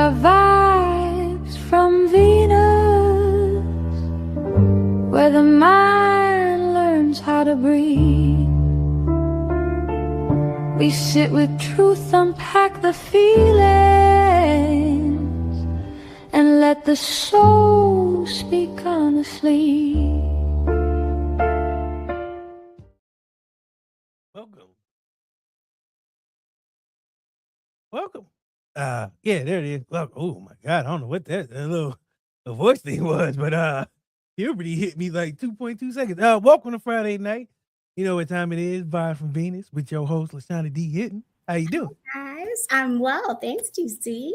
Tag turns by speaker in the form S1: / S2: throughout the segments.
S1: are vibes from Venus, where the mind learns how to breathe. We sit with truth, unpack the feelings, and let the soul speak honestly.
S2: Welcome. Yeah, there it is. Well, oh my God, I don't know what that little voice thing was, but puberty hit me like 2.2 seconds. Welcome to Friday night. You know what time it is? Vibe from Venus with your host LaShawna D. Hitton. How you doing?
S3: Guys, I'm well. Thanks, DC.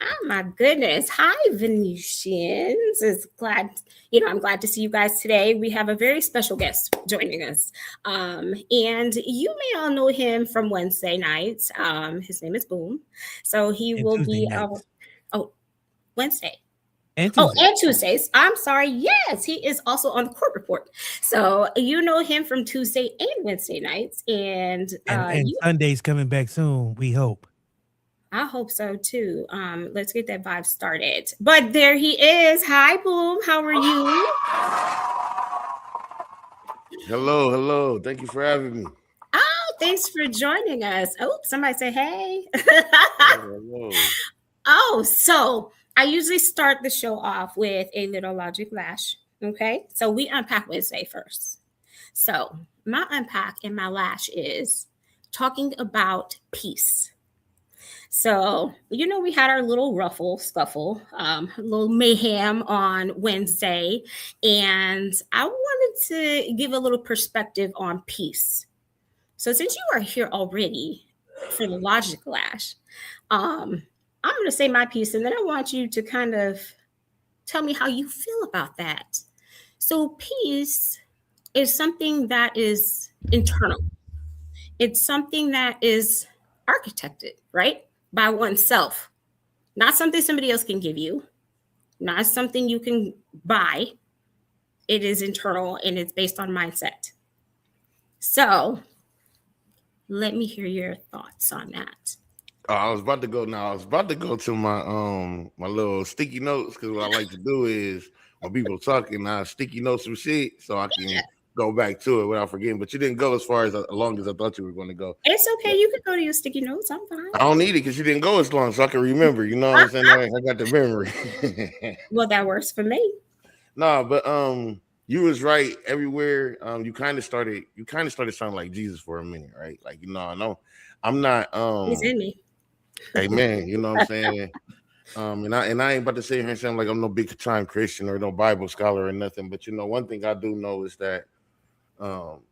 S3: Oh my goodness. Hi, Venetians. I'm glad to see you guys today. We have a very special guest joining us. And you may all know him from Wednesday nights. His name is Boom. So he
S2: And
S3: will
S2: Tuesday
S3: be
S2: nights.
S3: Wednesday.
S2: And Tuesday.
S3: And Tuesdays. I'm sorry. Yes, he is also on the Court Report. So you know him from Tuesday and Wednesday nights. And
S2: Sunday's coming back soon, we hope.
S3: I hope so too. Let's get that vibe started. But there he is. Hi, Boom. How are you?
S4: Hello. Thank you for having me.
S3: Oh, thanks for joining us. Oh, somebody say hey.
S4: Hello.
S3: Oh, so I usually start the show off with a little logic lash. Okay, so we unpack Wednesday first. So my unpack and my lash is talking about peace. So, we had our little scuffle, a little mayhem on Wednesday, and I wanted to give a little perspective on peace. So since you are here already for the logic lash, I'm going to say my piece, and then I want you to kind of tell me how you feel about that. So peace is something that is internal. It's something that is architected, right? By oneself, not something somebody else can give you, not something you can buy. It is internal and it's based on mindset. So let me hear your thoughts on that.
S4: I was about to go now. I was about to go to my my little sticky notes, because what I like to do is when people talking, I sticky notes some shit so I can go back to it without forgetting. But you didn't go as long as I thought you were going to go.
S3: It's okay. You can go to your sticky notes. I'm fine.
S4: I don't need it because you didn't go as long, so I can remember. You know what I'm saying? I got the memory.
S3: Well, that works for me.
S4: No, but you was right everywhere. You kind of started sounding like Jesus for a minute, right? Like, I know I'm not
S3: He's in me.
S4: Amen. You know what I'm saying? And I ain't about to sit here and sound like I'm no big time Christian or no Bible scholar or nothing. But one thing I do know is that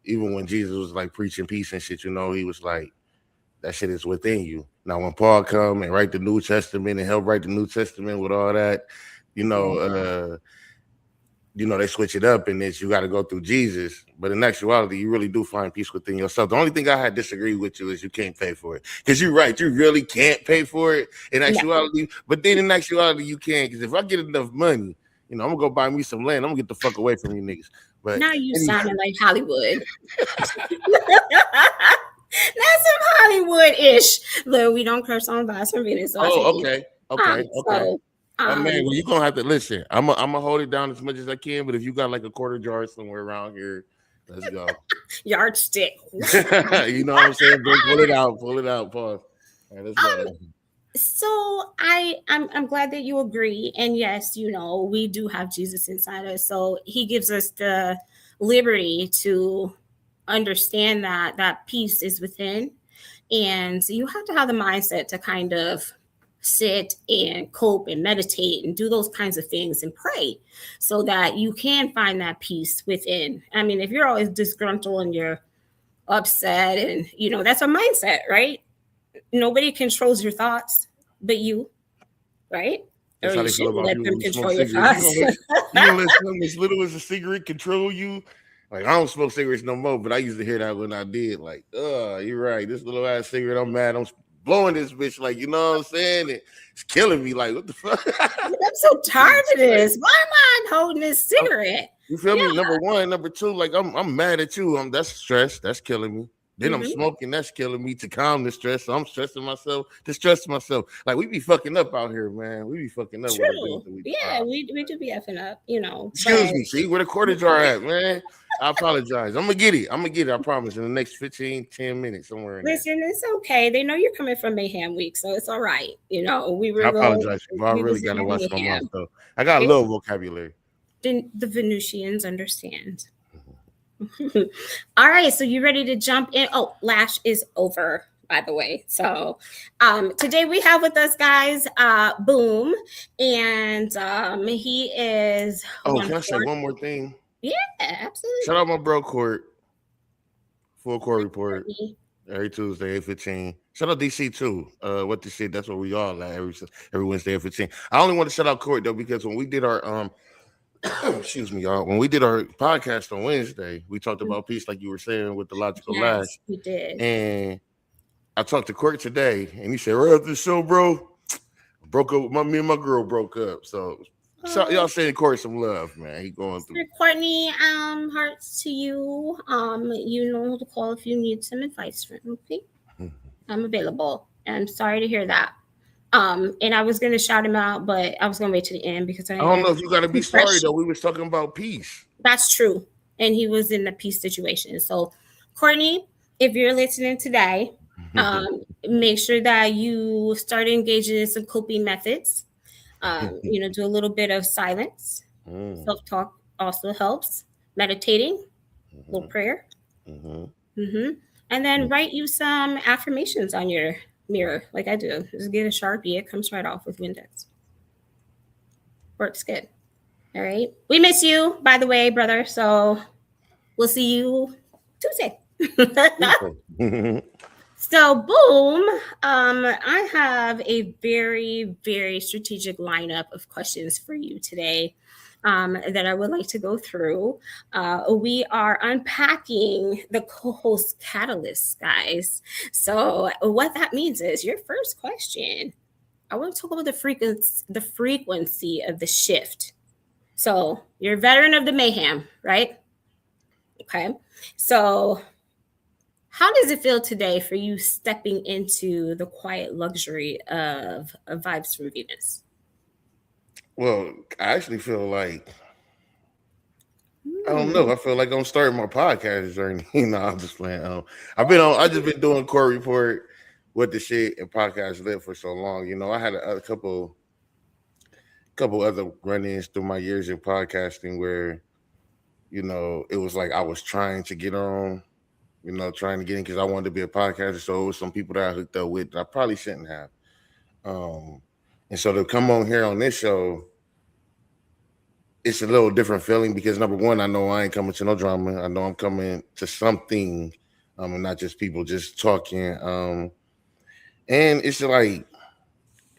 S4: even when Jesus was like preaching peace and shit, he was like, that shit is within you. Now, when Paul come and write the New Testament and help write the New Testament with all that, they switch it up and it's you got to go through Jesus. But in actuality, you really do find peace within yourself. The only thing I had disagreed with you is you can't pay for it. Because you're right, you really can't pay for it in actuality. Yeah. But then in actuality, you can. Because if I get enough money, I'm going to go buy me some land. I'm going to get the fuck away from you niggas. But
S3: now you sounding like Hollywood. That's some Hollywood-ish. Look, we don't curse on Vibes from Venus. So
S4: okay. Man, well, you're gonna have to listen. I'm gonna hold it down as much as I can, but if you got like a quarter jar somewhere around here, let's go.
S3: Yardstick.
S4: You know what I'm saying? Pull it out, pause. All right, let's go.
S3: So I'm glad that you agree. And yes, we do have Jesus inside us. So he gives us the liberty to understand that peace is within. And so you have to have the mindset to kind of sit and cope and meditate and do those kinds of things and pray so that you can find that peace within. I mean, if you're always disgruntled and you're upset and, that's a mindset, right? Nobody controls your thoughts but you, right?
S4: That's or you shouldn't let them control your thoughts. You don't let something as little as a cigarette control you. Like, I don't smoke cigarettes no more, but I used to hear that when I did. Like, you're right. This little ass cigarette, I'm mad. I'm blowing this bitch. Like, you know what I'm saying? It's killing me. Like, what the fuck?
S3: I'm so tired of this. Why am I holding this cigarette?
S4: You feel me? Number one. Number two, like, I'm mad at you. That's stress. That's killing me. Then I'm smoking, that's killing me to calm the stress. So I'm stressing myself, distressing myself. Like we be fucking up out here, man. We be fucking up with the things that we
S3: we do be effing up, you know.
S4: Excuse me, see where the quarters are at, man. I apologize. I'm gonna get it. I promise, in the next 10 minutes, somewhere in
S3: Listen, it's okay. They know you're coming from Mayhem Week, so it's all right. You know,
S4: I apologize. I really gotta watch my mouth, though. I got a little vocabulary.
S3: Then the Venusians understand. All right, so you ready to jump in? Oh, Lash is over, by the way. So today we have with us, guys, Boom, and he is.
S4: Oh, can I say one more thing?
S3: Yeah, absolutely.
S4: Shout out my bro Court. Full Court Report every Tuesday, 8:15. Shout out DC too. What the shit? That's what we all at every Wednesday at 15. I only want to shout out Court though because when we did our excuse me, y'all. When we did our podcast on Wednesday, we talked about peace, like you were saying, with the logical lash.
S3: We did.
S4: And I talked to Court today, and he said, right after the show, bro, broke up. Me and my girl broke up. So y'all sending Court some love, man. He going through.
S3: Courtney, hearts to you. You know who to call if you need some advice from me. Okay, I'm available. I'm sorry to hear that. And I was gonna shout him out, but I was gonna wait to the end because I
S4: don't know if you gotta be sorry though. We was talking about peace.
S3: That's true, and he was in a peace situation. So, Courtney, if you're listening today, make sure that you start engaging in some coping methods. You know, do a little bit of silence. Self-talk also helps. Meditating, a little prayer, and then write you some affirmations on your mirror like I do. Just get a Sharpie. It comes right off with Windex. Works good. All right. We miss you, by the way, brother. So we'll see you Tuesday. So, Boom, I have a very, very strategic lineup of questions for you today that I would like to go through. We are unpacking the co-host catalyst, guys. So what that means is your first question, I want to talk about the frequency of the shift. So you're a veteran of the mayhem, right? Okay. So how does it feel today for you stepping into the quiet luxury of Vibes from Venus?
S4: Well, I actually feel like I don't know. I feel like I'm starting my podcast journey. I'm just playing. I just been doing Court Report with the shit and podcast lit for so long. You know, I had a couple other run-ins through my years in podcasting where, you know, it was like I was trying to get on, you know, trying to get in because I wanted to be a podcaster. So it was some people that I hooked up with that I probably shouldn't have. And so to come on here on this show, it's a little different feeling because number one, I know I ain't coming to no drama. I know I'm coming to something, and not just people just talking. And it's like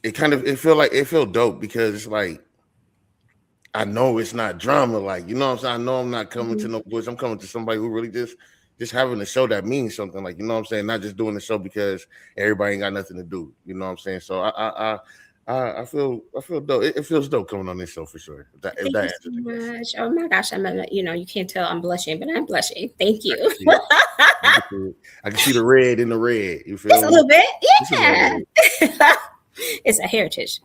S4: it feel dope because it's like I know it's not drama, like, you know what I'm saying? I know I'm not coming to no bush. I'm coming to somebody who really just having a show that means something, like, you know what I'm saying? Not just doing the show because everybody ain't got nothing to do. You know what I'm saying? So I feel dope. It feels dope coming on this show for sure.
S3: Thank you so much. Oh my gosh, you can't tell I'm blushing, but I'm blushing. Thank you.
S4: I can see the red in the red. You feel
S3: it's a little bit, yeah. It's a heritage.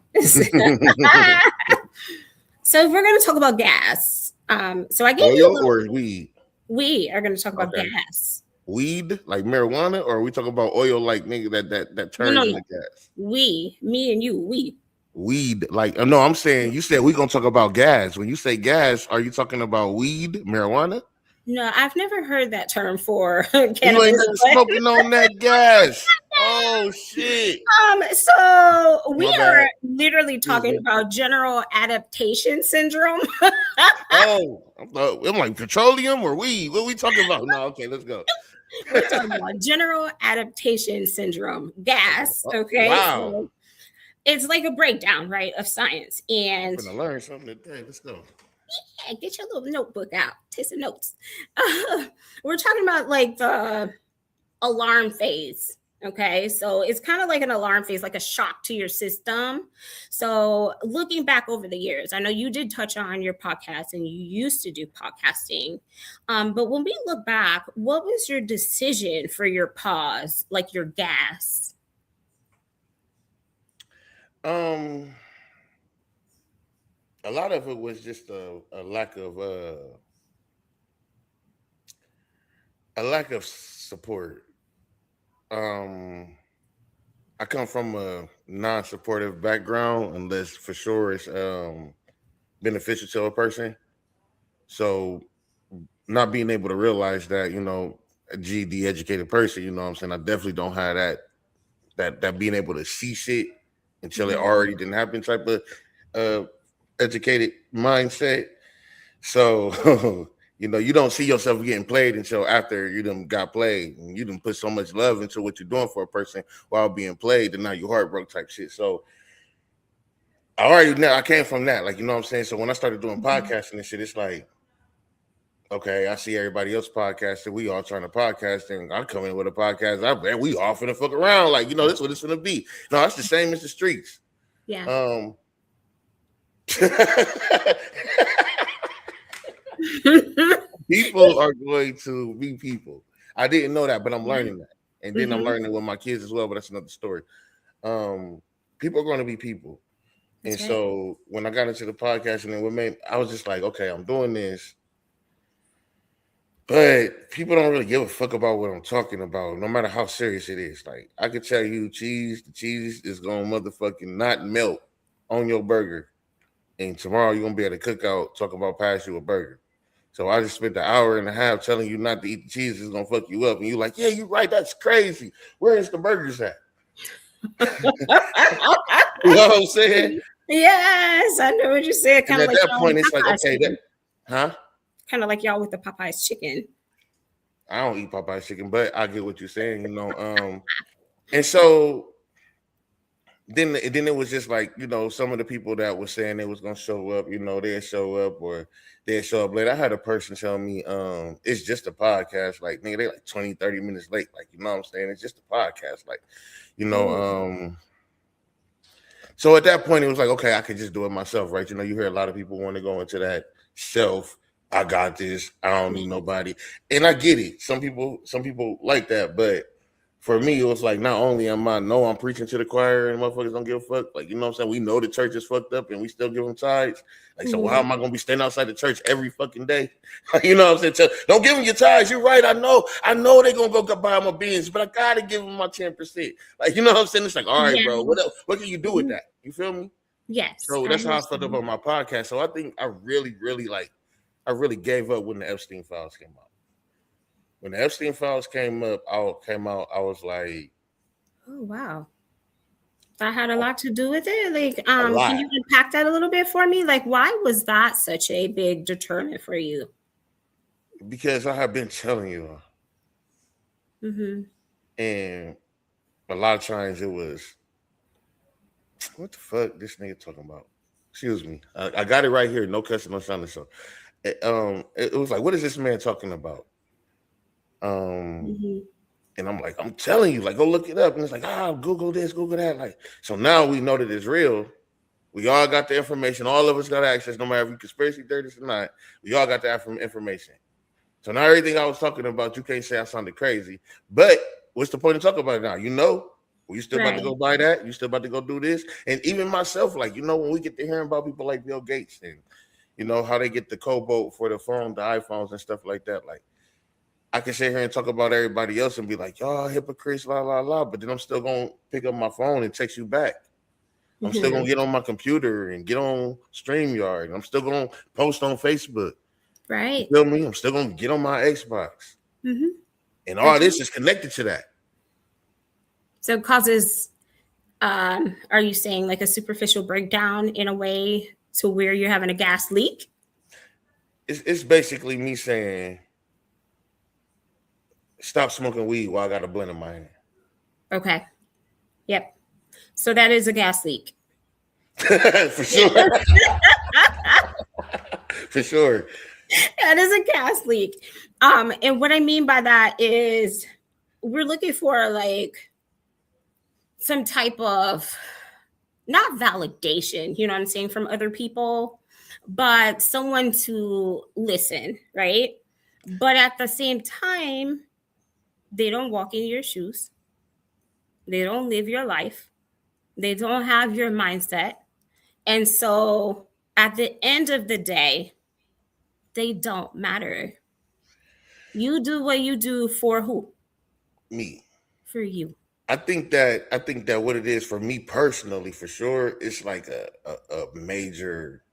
S3: So we're going to talk about gas. So I gave you
S4: or weed.
S3: We are going to talk about gas.
S4: Weed, like marijuana, or are we talking about oil, like nigga that turns into gas?
S3: Me and you,
S4: weed, like no, I'm saying you said we're gonna talk about gas. When you say gas, are you talking about weed, marijuana?
S3: No, I've never heard that term for
S4: cannabis. You ain't smoking on that gas. Oh shit.
S3: So we are literally talking about general adaptation syndrome.
S4: I'm like petroleum or weed. What are we talking about? No, okay, let's go.
S3: We're talking about general adaptation syndrome, gas. Okay.
S4: Wow.
S3: So it's like a breakdown, right, of science. And
S4: I'm gonna learn something today. Let's go.
S3: Yeah, get your little notebook out. Take some notes. We're talking about like the alarm phase Okay, so it's kind of like an alarm phase, like a shock to your system. So, looking back over the years, I know you did touch on your podcast and you used to do podcasting. But when we look back, what was your decision for your pause, like your gas?
S4: A lot of it was just a lack of support. Um, I come from a non-supportive background, unless for sure it's beneficial to a person. So not being able to realize that, a GD educated person, you know what I'm saying? I definitely don't have that being able to see shit until it already didn't happen type of uh educated mindset. So you don't see yourself getting played until after you done got played, and you done put so much love into what you're doing for a person while being played, and now your heart broke type shit. So I came from that, like, you know what I'm saying? So when I started doing podcasting and shit, it's like, okay, I see everybody else podcasting. We all trying to podcast, and I come in with a podcast. I bet we all finna fuck around. Like, this is what it's gonna be. No, it's the same as the streets.
S3: Yeah.
S4: People are going to be people. I didn't know that, but I'm learning that. And then I'm learning with my kids as well, but that's another story. People are going to be people. And so when I got into the podcasting and what made, I was just like, okay, I'm doing this. But people don't really give a fuck about what I'm talking about, no matter how serious it is. Like, I could tell you the cheese is going to motherfucking not melt on your burger. And tomorrow you're going to be at a cookout talking about pass you a burger. So I just spent an hour and a half telling you not to eat the cheese. It's going to fuck you up. And you're like, yeah, you're right. That's crazy. Where is the burgers at? You know what I'm saying?
S3: Yes, I know what you said.
S4: And at like that point, it's like, okay,
S3: kind of like y'all with the Popeyes chicken.
S4: I don't eat Popeyes chicken, but I get what you're saying, And so then it was just like, some of the people that were saying they was gonna show up, they'd show up or they'd show up late. I had a person tell me, it's just a podcast. Like, nigga, they like 20, 30 minutes late. Like, you know what I'm saying? It's just a podcast. Like, so at that point, it was like, okay, I could just do it myself, right? You hear a lot of people want to go into that self. I got this. I don't need nobody. And I get it. Some people like that. But for me, it was like, not only am I know I'm preaching to the choir and motherfuckers don't give a fuck. Like, you know what I'm saying? We know the church is fucked up and we still give them tithes. Like, so how am I going to be standing outside the church every fucking day? You know what I'm saying? Don't give them your tithes. You're right. I know they're going to go buy my beans, but I got to give them my 10%. Like, you know what I'm saying? It's like, all right, bro, what else? What can you do with that? You feel me?
S3: Yes.
S4: So that's how I felt about my podcast. So I think I really gave up when the Epstein files came out. When the Epstein files came out, I was like,
S3: oh wow, that had a lot to do with it. Like, can you unpack that a little bit for me? Like, why was that such a big determinant for you?
S4: Because I have been telling you, and a lot of times it was, what the fuck this nigga talking about? Excuse me, I got it right here. No cussing, no sounding. So, it was like, what is this man talking about? And I'm like, I'm telling you, like, go look it up. And it's like, Google this, Google that. Like, so now we know that it's real. We all got the information. All of us got access, no matter if we conspiracy theorists or not. We all got the information. So now everything I was talking about, you can't say I sounded crazy. But what's the point of talking about it now? You still about to go buy that? You still about to go do this? And even myself, like, when we get to hearing about people like Bill Gates and, how they get the cobalt for the phone, the iPhones and stuff like that, like, I can sit here and talk about everybody else and be like, y'all hypocrites, la, la, la. But then I'm still going to pick up my phone and text you back. I'm still going to get on my computer and get on StreamYard. And I'm still going to post on Facebook.
S3: Right.
S4: You feel me? I'm still going to get on my Xbox. And all this is connected to that.
S3: So it causes, are you saying like a superficial breakdown in a way to where you're having a gas leak?
S4: It's basically me saying, stop smoking weed while I got a blunt in my hand.
S3: Okay. Yep. So that is a gas leak.
S4: For sure. For sure.
S3: That is a gas leak. And what I mean by that is we're looking for like some type of, not validation, you know what I'm saying, from other people, but someone to listen, right? But at the same time, they don't walk in your shoes. They don't live your life. They don't have your mindset. And so at the end of the day, they don't matter. You do what you do for who?
S4: Me.
S3: For you.
S4: I think that what it is for me personally, for sure, it's like a major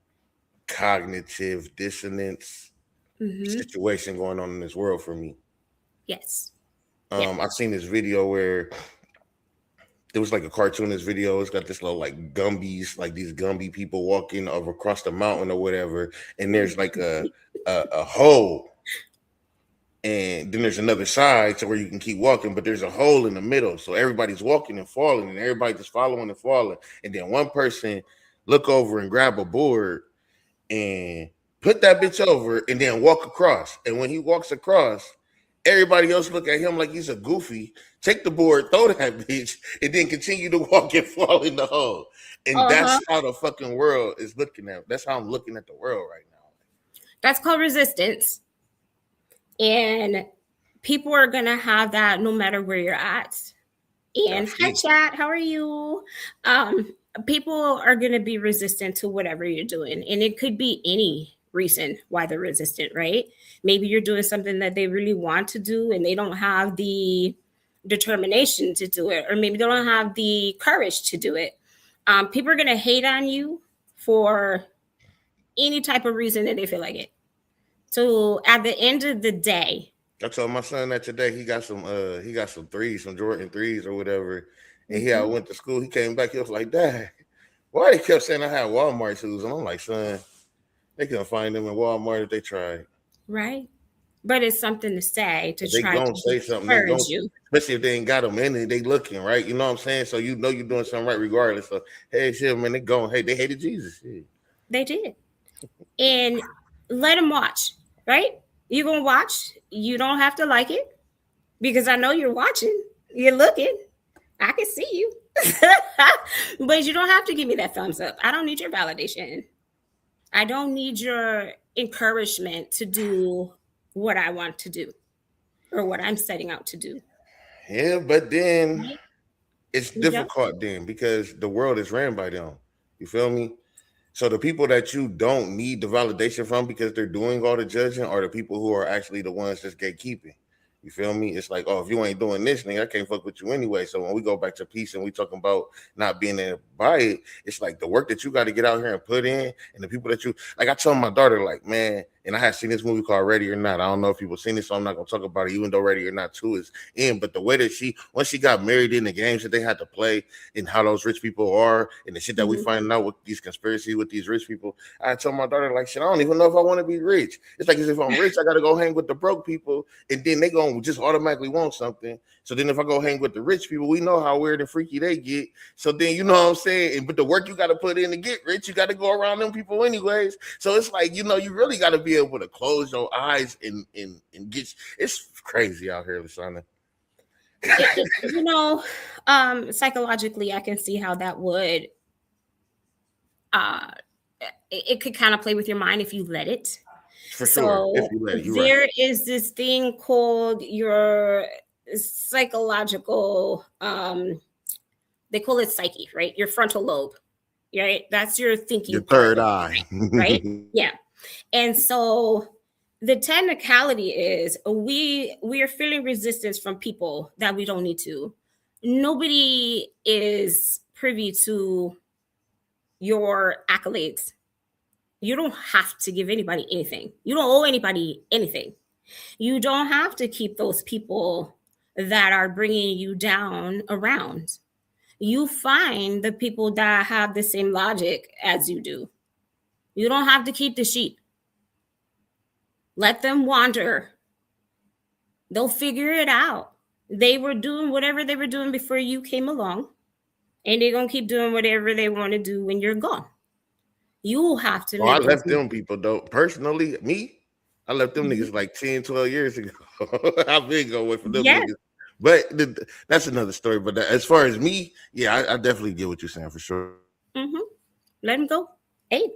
S4: cognitive dissonance situation going on in this world for me.
S3: Yes.
S4: I've seen this video where it was like a cartoonist video. It's got this little like Gumbies, like these Gumby people walking over across the mountain or whatever, and there's like a hole, and then there's another side to where you can keep walking, but there's a hole in the middle, so everybody's walking and falling, and everybody just following and falling, and then one person look over and grab a board and put that bitch over, and then walk across, and when he walks across, everybody else look at him like he's a goofy, take the board, throw that bitch, and then continue to walk and fall in the hole. And that's how the fucking world is looking at. That's how I'm looking at the world right now.
S3: That's called resistance. And people are going to have that no matter where you're at. And hi, chat. How are you? People are going to be resistant to whatever you're doing. And it could be any reason why they're resistant, right? Maybe you're doing something that they really want to do and they don't have the determination to do it, or maybe they don't have the courage to do it. People are going to hate on you for any type of reason that they feel like it. So at the end of the day,
S4: I told my son that today he got some threes, some Jordan threes or whatever, and he went to school. He came back, he was like, "Dad, why they kept saying I had Walmart shoes?" And I'm like, "Son, they couldn't find them in Walmart if they tried."
S3: Right. But it's something to say to
S4: they
S3: try
S4: gonna
S3: to
S4: say something.
S3: encourage you.
S4: Especially if they ain't got them in it, they looking, right? You know what I'm saying? So you know you're doing something right regardless. So, hey, shit, man, they going, hey, they hated Jesus. Shit.
S3: They did. And let them watch, right? You're going to watch. You don't have to like it because I know you're watching. You're looking. I can see you. But you don't have to give me that thumbs up. I don't need your validation. I don't need your encouragement to do what I want to do or what I'm setting out to do.
S4: Yeah, but then it's difficult then because the world is ran by them. You feel me? So the people that you don't need the validation from because they're doing all the judging are the people who are actually the ones that's gatekeeping. You feel me? It's like, oh, if you ain't doing this, nigga, I can't fuck with you anyway. So when we go back to peace and we talking about not being there to buy it, it's like the work that you got to get out here and put in, and the people that you like. I told my daughter, like, man, and I had seen this movie called Ready or Not. I don't know if people seen it, so I'm not gonna talk about it, even though Ready or Not 2 is in. But the way that once she got married, in the games that they had to play, and how those rich people are, and the shit that we finding out with these conspiracies with these rich people, I told my daughter, like, shit, I don't even know if I want to be rich. It's like as if I'm rich, I gotta go hang with the broke people, and then they gonna just automatically want something. So then if I go hang with the rich people, we know how weird and freaky they get. So then you know what I'm saying? But the work you got to put in to get rich, you got to go around them people anyways. So it's like, you know, you really got to be able to close your eyes and get. It's crazy out here, Lashana.
S3: You know, psychologically, I can see how that would it could kind of play with your mind if you let it.
S4: For sure. If you let it,
S3: there is this thing called your psychological, they call it psyche, right? Your frontal lobe, right? That's your thinking.
S4: Your third eye.
S3: Right? Yeah. And so the technicality is we are feeling resistance from people that we don't need to. Nobody is privy to your accolades. You don't have to give anybody anything. You don't owe anybody anything. You don't have to keep those people that are bringing you down around. You find the people that have the same logic as you do. You don't have to keep the sheep. Let them wander. They'll figure it out. They were doing whatever they were doing before you came along, and they're going to keep doing whatever they want to do when you're gone. You have to.
S4: I left them people, though. Personally, me, I left them niggas like 10, 12 years ago. I've been going away from them niggas. But that's another story. But as far as me, yeah, I definitely get what you're saying for sure.
S3: Mm-hmm. Let him go. Hey,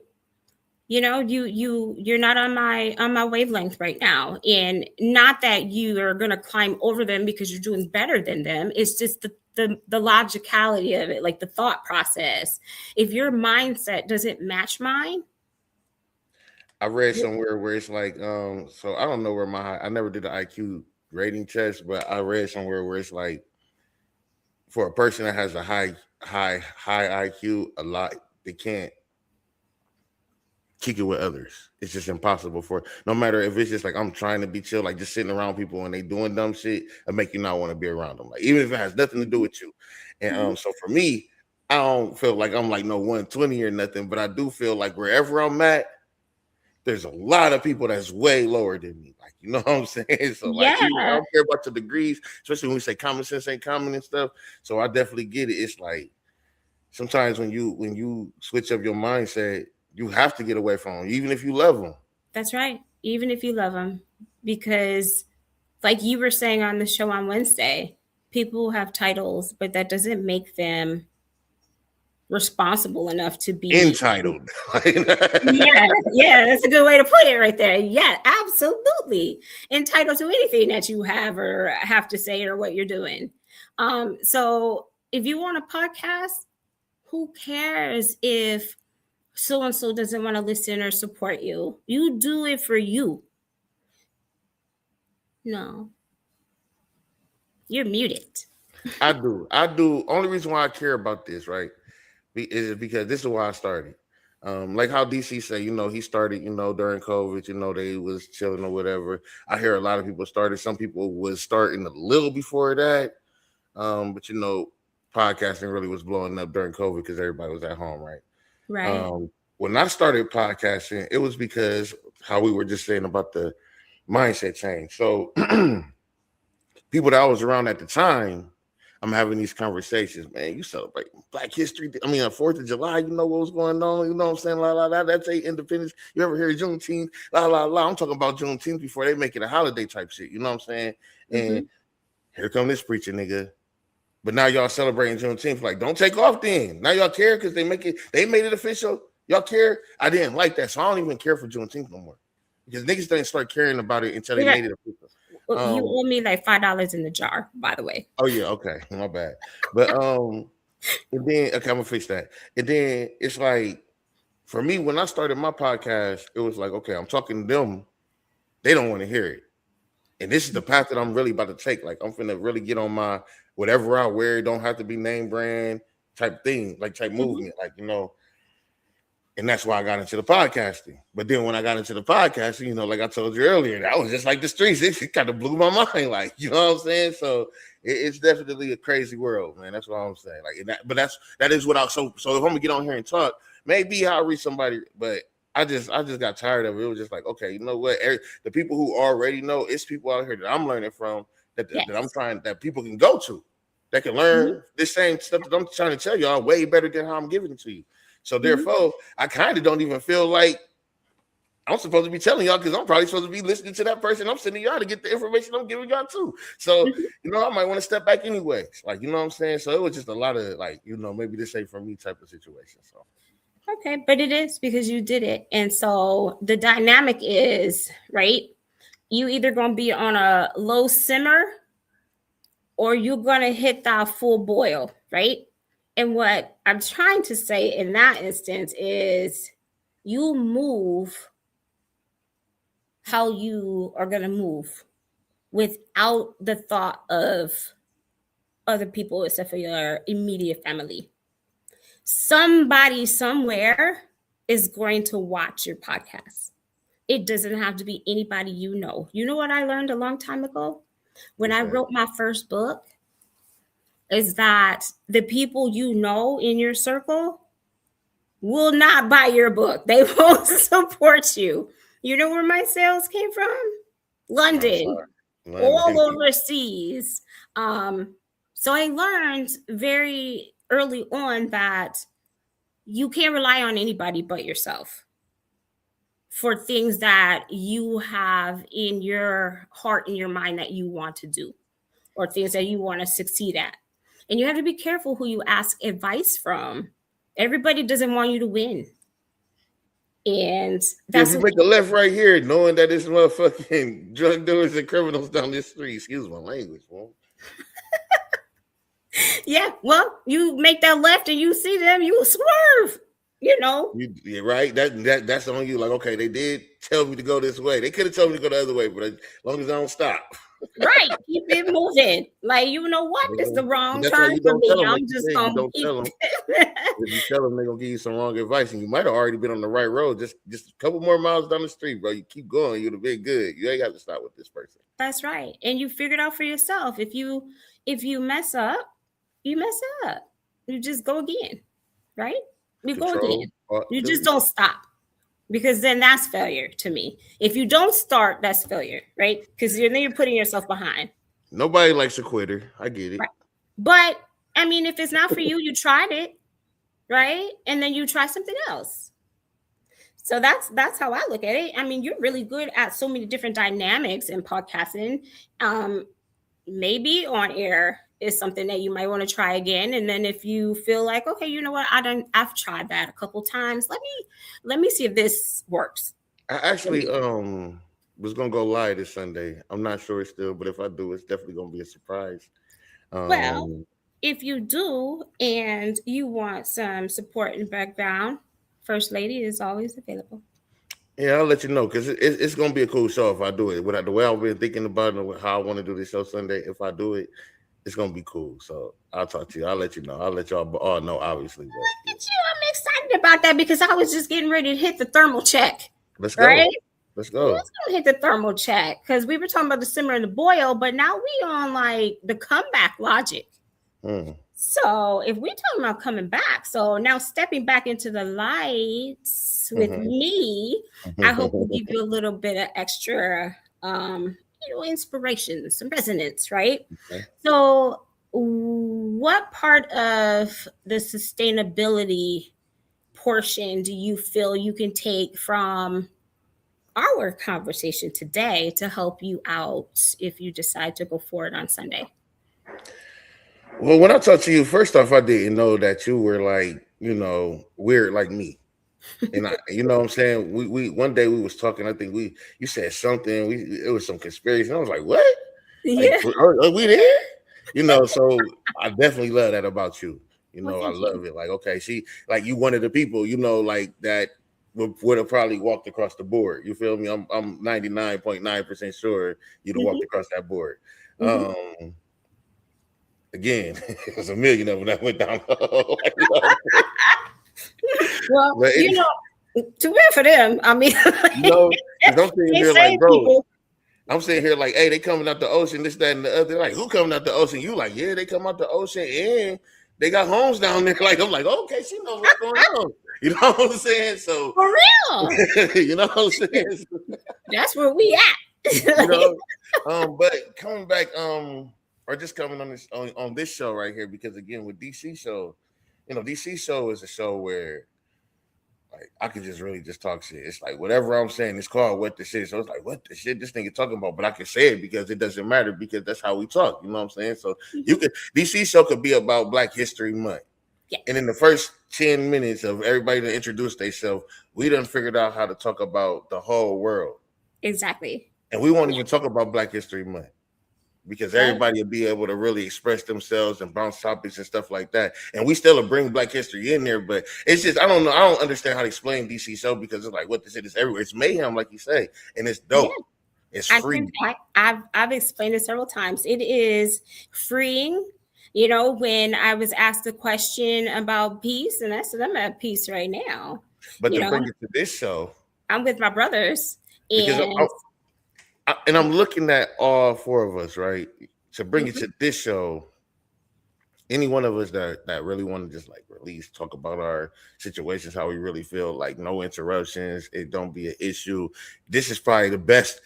S3: you're not on my wavelength right now, and not that you are going to climb over them because you're doing better than them. It's just the logicality of it, like the thought process. If your mindset doesn't match mine,
S4: I read somewhere where it's like, so I don't know where I never did the IQ rating test, but I read somewhere where it's like, for a person that has a high IQ, a lot, they can't kick it with others. It's just impossible for, no matter if it's just like I'm trying to be chill, like just sitting around people and they doing dumb shit, it make you not want to be around them. Like even if it has nothing to do with you. And so for me, I don't feel like I'm like no 120 or nothing, but I do feel like wherever I'm at, there's a lot of people that's way lower than me. Like, you know what I'm saying? So like even, I don't care about the degrees, especially when we say common sense ain't common and stuff. So I definitely get it. It's like sometimes when you switch up your mindset, you have to get away from them, even if you love them.
S3: That's right. Even if you love them, because like you were saying on the show on Wednesday, people have titles, but that doesn't make them responsible enough to be
S4: entitled.
S3: yeah, that's a good way to put it right there. Yeah, absolutely. Entitled to anything that you have or have to say or what you're doing. So if you want a podcast, who cares if so-and-so doesn't want to listen or support you? You do it for you. No. You're muted.
S4: I do. Only reason why I care about this, right, is because this is why I started. Like how DC say, he started, during COVID, they was chilling or whatever. I hear a lot of people started. Some people was starting a little before that. But podcasting really was blowing up during COVID because everybody was at home, right?
S3: Right.
S4: When I started podcasting, it was because how we were just saying about the mindset change. So people that I was around at the time, I'm having these conversations, man. You celebrate Black History. I mean, on 4th of July, you know what was going on. You know what I'm saying? La, la, la. That's a independence. You ever hear Juneteenth? La, la, la. I'm talking about Juneteenth before they make it a holiday type shit. You know what I'm saying? And here come this preacher nigga. But now y'all celebrating Juneteenth. Like, don't take off then. Now y'all care because they made it official. Y'all care? I didn't like that. So I don't even care for Juneteenth no more. Because niggas didn't start caring about it until they made it official.
S3: You owe me like $5 in the jar, by the way.
S4: Oh yeah, okay, my bad. But and then okay, I'm gonna fix that. And then it's like for me, when I started my podcast, it was like, okay, I'm talking to them, they don't want to hear it. And this is the path that I'm really about to take. Like I'm finna really get on my whatever I wear, it don't have to be name brand type thing, like type movement, like and that's why I got into the podcasting. But then when I got into the podcasting, like I told you earlier, that was just like the streets. It kind of blew my mind. Like, you know what I'm saying? So it's definitely a crazy world, man. That's what I'm saying. Like, that is what so if I'm gonna get on here and talk, maybe I'll reach somebody, but I just got tired of it. It was just like, okay, you know what? The people who already know, it's people out here that I'm learning from that I'm trying, that people can go to, that can learn this same stuff that I'm trying to tell y'all way better than how I'm giving it to you. So therefore, I kind of don't even feel like I'm supposed to be telling y'all because I'm probably supposed to be listening to that person I'm sending y'all to get the information I'm giving y'all too. So, I might want to step back anyways. Like, you know what I'm saying? So it was just a lot of like, maybe this ain't for me type of situation. So.
S3: Okay, but it is because you did it. And so the dynamic is, right? You either going to be on a low simmer or you're going to hit that full boil, right? And what I'm trying to say in that instance is you move how you are going to move without the thought of other people except for your immediate family. Somebody somewhere is going to watch your podcast. It doesn't have to be anybody you know. You know what I learned a long time ago? When I wrote my first book, is that the people you know in your circle will not buy your book. They won't support you. You know where my sales came from? London. All overseas. So I learned very early on that you can't rely on anybody but yourself for things that you have in your heart and your mind that you want to do. or things that you want to succeed at. And you have to be careful who you ask advice from. Everybody doesn't want you to win. And
S4: if you make a left right here, knowing that this motherfucking drug dealers and criminals down this street, excuse my language, bro.
S3: Yeah, well, you make that left and you see them, you swerve. You know,
S4: you're right. That's on you. Like, okay, they did tell me to go this way. They could have told me to go the other way, but as long as I don't stop,
S3: right? Keep it moving. Like, you know what? It's the wrong turn for me. I'm just gonna keep.
S4: If you tell them, they're gonna give you some wrong advice, and you might have already been on the right road. Just a couple more miles down the street, bro. You keep going, you'd have been good. You ain't got to stop with this person.
S3: That's right, and you figured out for yourself. If you mess up, you mess up. You just go again, right? You go again. You just don't stop, because then that's failure to me. If you don't start, that's failure, right? Because then you're putting yourself behind.
S4: Nobody likes a quitter. I get it.
S3: Right. But I mean, if it's not for you, you tried it, right? And then you try something else. So that's how I look at it. I mean, you're really good at so many different dynamics in podcasting. Maybe on air is something that you might want to try again. And then if you feel like, okay, you know what, I've tried that a couple times. Let me see if this works.
S4: I actually was gonna go live this Sunday. I'm not sure still, but if I do, it's definitely gonna be a surprise.
S3: Well, if you do and you want some support and background, First Lady is always available.
S4: Yeah, I'll let you know, because it's gonna be a cool show if I do it. The way I've been thinking about it, how I want to do this show Sunday, if I do it, it's gonna be cool. So I'll talk to you. I'll let you know. I'll let y'all all know, obviously. But,
S3: look at you. I'm excited about that because I was just getting ready to hit the thermal check.
S4: Let's go.
S3: Right?
S4: Let's go.
S3: Let's go hit the thermal check, because we were talking about the simmer and the boil, but now we on like the comeback logic. So if we're talking about coming back, so now stepping back into the lights with me, I hope we give you a little bit of extra inspiration, some resonance, right? Okay. So what part of the sustainability portion do you feel you can take from our conversation today to help you out if you decide to go forward on Sunday?
S4: Well, when I talked to you, first off, I didn't know that you were like, weird like me. And you know what I'm saying? We one day we was talking, I think you said something, it was some conspiracy. And I was like, what?
S3: Yeah.
S4: Like, are we there? So I definitely love that about you. I love it. Like, okay, like you one of the people, like that would have probably walked across the board. You feel me? I'm 99.9% sure you'd have walked across that board. Again, it was a million of them that went down.
S3: Well, too bad for them. I mean,
S4: I'm sitting here like, bro, I'm sitting here like, hey, they coming out the ocean, this, that, and the other. Like, who coming out the ocean? You like, yeah, they come out the ocean, and they got homes down there. Like, I'm like, okay, she knows what's going on. You know what I'm saying? So
S3: for real,
S4: you know what I'm saying?
S3: That's where we at.
S4: But coming back, or just coming on this show right here, because again, with DC show, DC show is a show where like I can just really just talk shit. It's like whatever I'm saying, it's called What the Shit. So it's like, what the shit this nigga talking about? But I can say it because it doesn't matter, because that's how we talk. You know what I'm saying? So DC show could be about Black History Month. Yeah. And in the first 10 minutes of everybody to introduce themselves, we done figured out how to talk about the whole world.
S3: Exactly.
S4: And we won't even talk about Black History Month, because everybody will be able to really express themselves and bounce topics and stuff like that. And we still will bring Black history in there, but it's just, I don't know. I don't understand how to explain DC show, because it's like, what the shit is everywhere. It's mayhem, like you say, and it's dope. Yeah. It's free.
S3: I've explained it several times. It is freeing. When I was asked a question about peace, and I said, I'm at peace right now.
S4: But to bring it to this show,
S3: I'm with my brothers.
S4: And I'm looking at all four of us, right? To bring it to this show, any one of us that really want to just like release, talk about our situations, how we really feel, like no interruptions, it don't be an issue. This is probably the best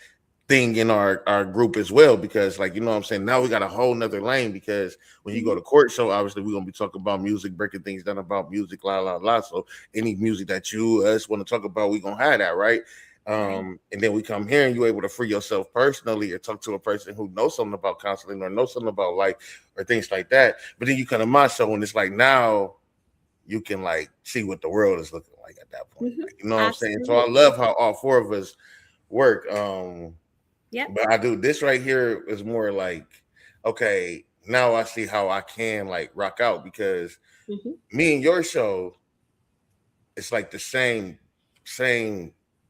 S4: thing in our group as well, because like, you know what I'm saying? Now we got a whole nother lane, because when you go to court show, obviously we're going to be talking about music, breaking things down about music, la, la, la. So any music that us want to talk about, we're going to have that, right? And then we come here and you're able to free yourself personally or talk to a person who knows something about counseling or knows something about life or things like that. But then you come to my show and it's like now you can like see what the world is looking like at that point. Like, you know what I'm saying? So I love how all four of us work. But I do this right here is more like, okay, now I see how I can like rock out because me and your show, it's like the same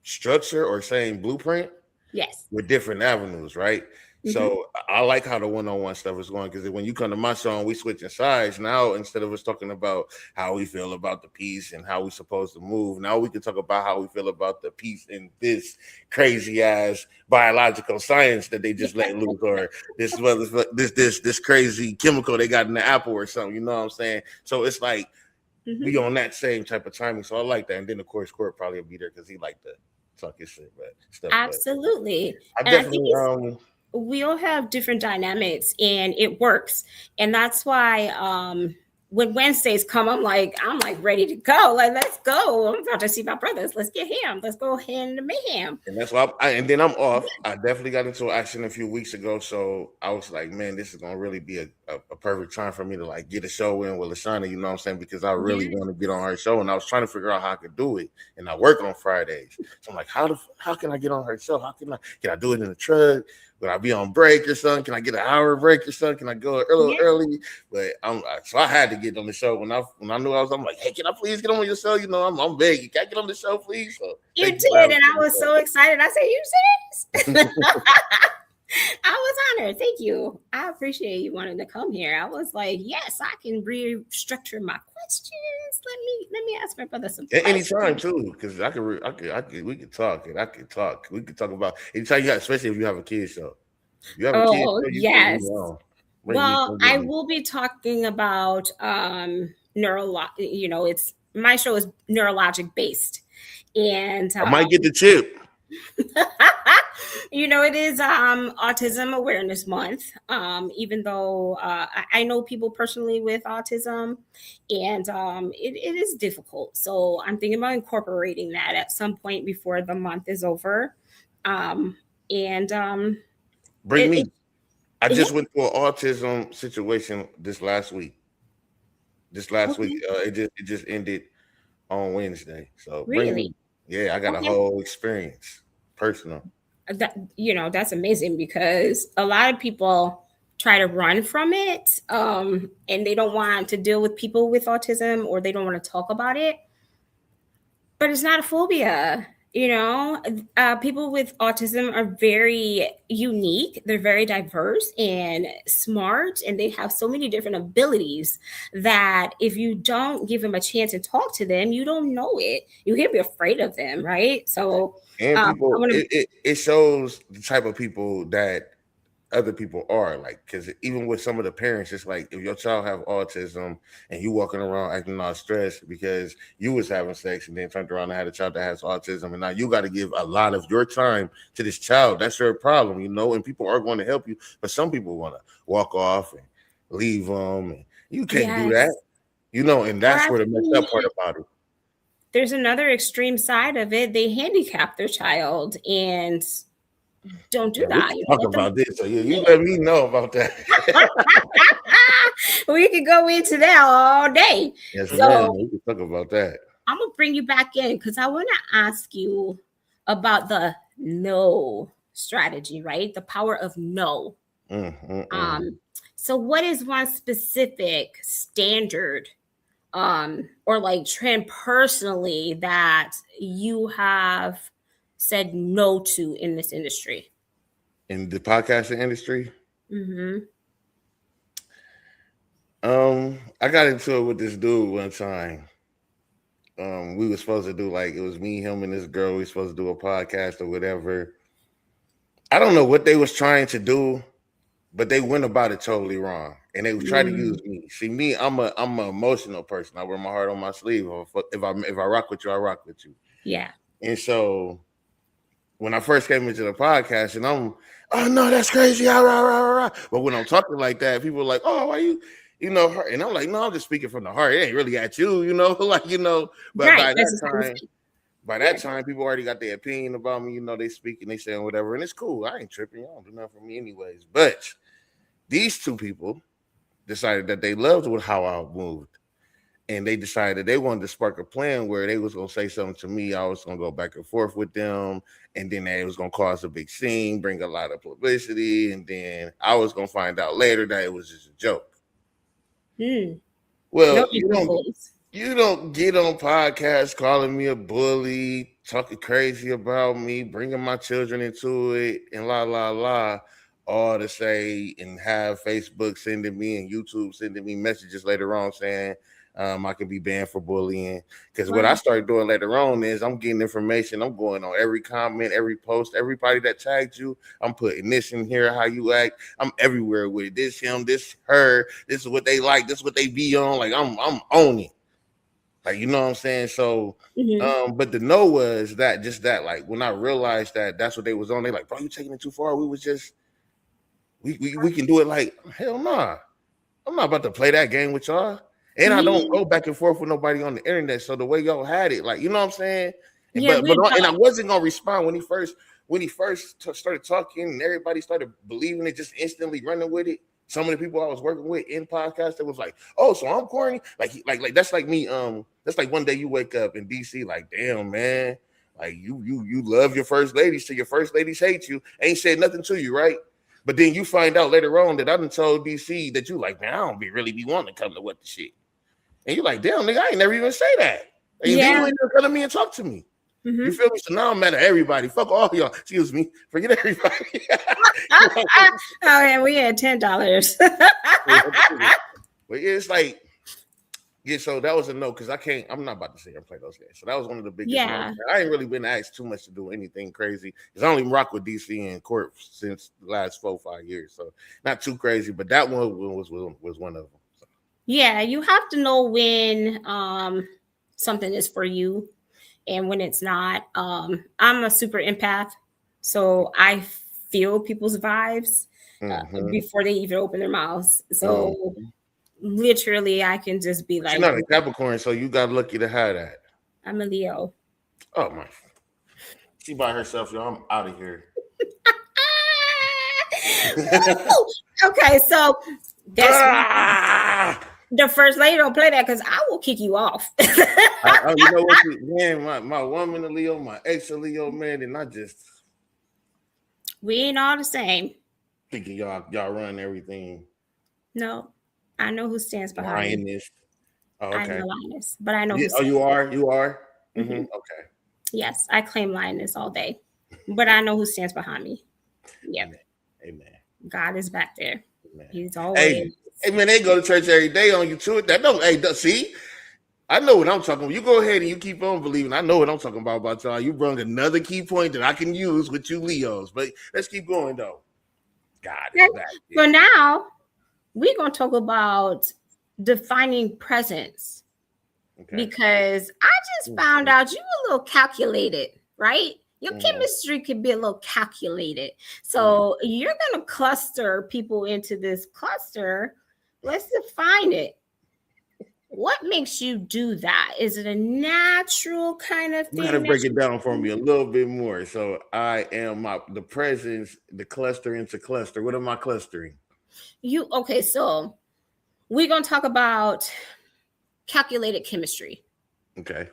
S4: structure or same blueprint.
S3: Yes.
S4: With different avenues, right? So I like how the one-on-one stuff is going because when you come to my show and we switching sides, now instead of us talking about how we feel about the piece and how we supposed to move, now we can talk about how we feel about the piece in this crazy ass biological science that they just let loose, or this crazy chemical they got in the apple or something. You know what I'm saying? So it's like we on that same type of timing. So I like that. And then of course Court probably will be there because he like to talk his shit, but stuff.
S3: Absolutely.
S4: But I definitely
S3: we all have different dynamics and it works. And that's why when Wednesdays come, I'm like ready to go. Like, let's go. I'm about to see my brothers. Let's get ham. Let's go hand to mayhem.
S4: And that's why and then I'm off. I definitely got into an accident a few weeks ago. So I was like, man, this is gonna really be a perfect time for me to like get a show in with Lashana, you know what I'm saying? Because I really want to get on her show. And I was trying to figure out how I could do it. And I work on Fridays. So I'm like, how can I get on her show? Can I do it in the truck? Would I be on break or something? Can I get an hour break or something? Can I go early? But so I had to get on the show when I knew I'm like, hey, can I please get on your show? You know, I'm begging. Can I get on the show, please? So
S3: you did, and I was so excited. I said, you serious? I was honored. Thank you. I appreciate you wanting to come here. I was like, yes, I can restructure my questions. Let me ask my brother some questions.
S4: Anytime too, because we could talk and I could talk. We could talk about anytime you got, especially if you have a kid show. You have a kid show,
S3: yes. Well, I will be talking about it's my show is neurologic based, and
S4: I might get the chip.
S3: It is Autism Awareness Month. Even though I know people personally with autism, and it is difficult. So I'm thinking about incorporating that at some point before the month is over. Bring
S4: me. I just went through an autism situation this last week. It just ended on Wednesday. So
S3: really,
S4: bring me. Yeah, I got a whole experience. Personal.
S3: That's amazing because a lot of people try to run from it and they don't want to deal with people with autism or they don't want to talk about it. But it's not a phobia. People with autism are very unique. They're very diverse and smart, and they have so many different abilities that if you don't give them a chance to talk to them, you don't know it. You can't be afraid of them, right? So,
S4: and people, it shows the type of people that other people are, like, because even with some of the parents, it's like if your child have autism and you walking around acting all stressed because you was having sex and then turned around and had a child that has autism, and now you got to give a lot of your time to this child. That's your problem, and people are going to help you, but some people want to walk off and leave them, and you can't do that, and that's where the messed up part about it.
S3: There's another extreme side of it. They handicap their child and don't do that.
S4: We can talk about this. So you let me know about that.
S3: We could go into that all day.
S4: Yes, so we can talk about that.
S3: I'm gonna bring you back in because I want to ask you about the no strategy, right? The power of no. So what is one specific standard or like trend personally that you have said no to in this industry?
S4: In the podcasting industry? I got into it with this dude one time. We were supposed to do, like, it was me, him, and this girl. We were supposed to do a podcast or whatever. I don't know what they was trying to do, but they went about it totally wrong. And they would try to use me. See, me, I'm an emotional person. I wear my heart on my sleeve. If I rock with you, I rock with you.
S3: Yeah. And
S4: so when I first came into the podcast, and oh no, that's crazy. But when I'm talking like that, people are like, oh, why you, and I'm like, no, I'm just speaking from the heart. It ain't really at you, But
S3: right.
S4: by that time, by that time, people already got their opinion about me. You know, they speaking, they saying whatever, and it's cool. I ain't tripping. Y'all don't do nothing for me anyways. But these two people decided that they loved with how I moved. And they decided they wanted to spark a plan where they was going to say something to me. I was going to go back and forth with them. And then it was going to cause a big scene, bring a lot of publicity. And then I was going to find out later that it was just a joke. Well,
S3: No,
S4: you don't get on podcasts calling me a bully, talking crazy about me, bringing my children into it, and la, la, la, all to say and have Facebook sending me and YouTube sending me messages later on saying, I can be banned for bullying. Because what I started doing later on is I'm getting information. I'm going on every comment, every post, everybody that tagged you. I'm putting this in here, how you act. I'm everywhere with it. This him, this her. This is what they like. This is what they be on. Like I'm on it. Like, you know what I'm saying? So, but the no was that like when I realized that that's what they was on, they like, bro, you taking it too far. We was just we can do it. Like, hell nah. I'm not about to play that game with y'all. And I don't go back and forth with nobody on the internet. So the way y'all had it, like, you know what I'm saying? And I wasn't gonna respond when he first started talking and everybody started believing it, just instantly running with it. Some of the people I was working with in podcasts that was like, oh, so I'm corny. Like that's like me. That's like one day you wake up in DC, like, damn, man, like you love your first ladies till your first ladies hate you. Ain't said nothing to you, right? But then you find out later on that I done told DC that you like, man, I don't really be wanting to come to what the shit. And you're like, damn, nigga, I ain't never even say that. And then you ain't come to me and talk to me. You feel me? So now I'm mad at everybody. Fuck all y'all. Excuse me. Forget everybody.
S3: Oh, yeah, we had $10.
S4: But it's like, yeah, so that was a no, because I'm not about to sit here and play those games. So that was one of the biggest no's. I ain't really been asked too much to do anything crazy. Because I only rock with DC in court since the last 4-5 years. So not too crazy, but that one was one of them. So.
S3: Yeah, you have to know when something is for you and when it's not. I'm a super empath, so I feel people's vibes before they even open their mouths. So literally, I can just be like,
S4: "You're not a Capricorn, so you got lucky to have that."
S3: I'm a Leo.
S4: Oh my! She by herself, y'all. I'm out of here.
S3: Okay, so that's the first lady don't play that because I will kick you off.
S4: You know what, man? My woman a Leo, my ex a Leo, man, and I just
S3: we ain't all the same.
S4: Thinking y'all run everything.
S3: No, I know who stands behind
S4: Lioness. Oh, okay.
S3: I'm a lioness, but I know.
S4: Yeah, you are. You are. Okay.
S3: Yes, I claim lioness all day, but I know who stands behind me. Yeah.
S4: Amen.
S3: God is back there.
S4: Amen.
S3: He's always.
S4: Hey, man, they go to church every day on YouTube. That don't. Hey, see, I know what I'm talking about. You go ahead and you keep on believing. I know what I'm talking about y'all. You brought another key point that I can use with you Leos. But let's keep going though. God is back there.
S3: So now we're gonna talk about defining presence. Okay. Because I just found out you a little calculated, right? Your chemistry could be a little calculated. So you're going to cluster people into this cluster. Let's define it. What makes you do that? Is it a natural kind of thing?
S4: You got to break it down for me a little bit more. So I am the presence, the cluster into cluster. What am I clustering?
S3: Okay, so we're going to talk about calculated chemistry.
S4: Okay.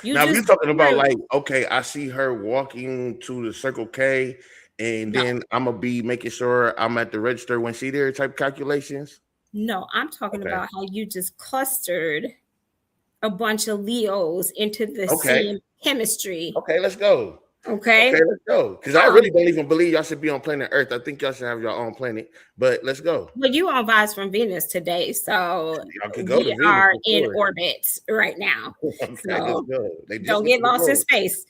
S4: Now, if you're talking about like, okay, I see her walking to the Circle K, and then I'm gonna be making sure I'm at the register when she there type calculations.
S3: No, I'm talking about how you just clustered a bunch of Leos into the same chemistry.
S4: Okay, let's go.
S3: Okay,
S4: let's go. Because I really don't even believe y'all should be on planet Earth. I think y'all should have your own planet. But let's go.
S3: But you on vibes from Venus today, so we are in orbit right now.
S4: Okay,
S3: so
S4: let's go.
S3: Don't get lost in space.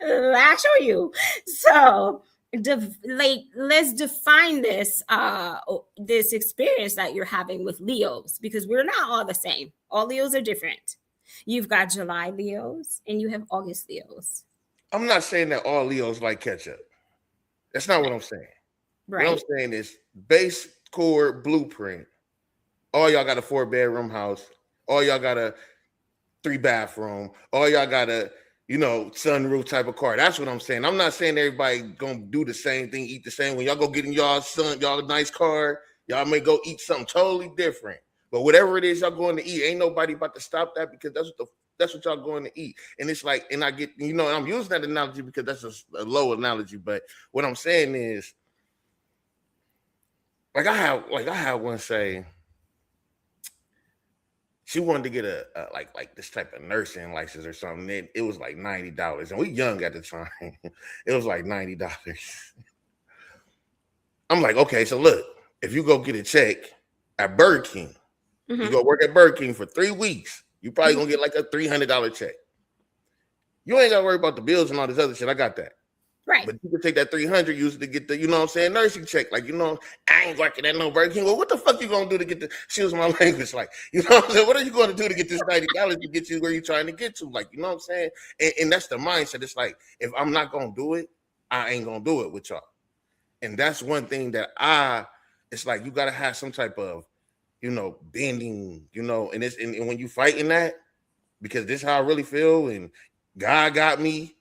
S3: I'll show you. So let's define this this experience that you're having with Leos, because we're not all the same. All Leos are different. You've got July Leos and you have August Leos.
S4: I'm not saying that all Leos like ketchup. That's not what I'm saying. Right. What I'm saying is base core blueprint. All y'all got a 4-bedroom house. All y'all got a 3-bathroom, or y'all got a, sunroof type of car. That's what I'm saying. I'm not saying everybody gonna do the same thing, eat the same. When y'all go get in y'all nice car, y'all may go eat something totally different. But whatever it is y'all going to eat, ain't nobody about to stop that, because that's what y'all going to eat. And it's like, and I get, I'm using that analogy because that's a low analogy. But what I'm saying is, I had one say, she wanted to get a like this type of nursing license or something. It was like $90, and we young at the time. It was like $90. I'm like, okay, so look, if you go get a check at Burger King, you go work at Burger King for 3 weeks, you probably gonna get like a $300 check. You ain't gotta worry about the bills and all this other shit. I got that.
S3: Right.
S4: But you can take that 300 usually to get the, nursing check. Like, I ain't working at no Burger King. Well, what the fuck you gonna do to get the, excuse my language, like, what I'm saying? What are you gonna do to get this $90 to get you where you're trying to get to? Like, you know what I'm saying? And that's the mindset. It's like, if I'm not gonna do it, I ain't gonna do it with y'all. And that's one thing that it's like, you gotta have some type of, bending, and when you fighting that, because this is how I really feel, and God got me.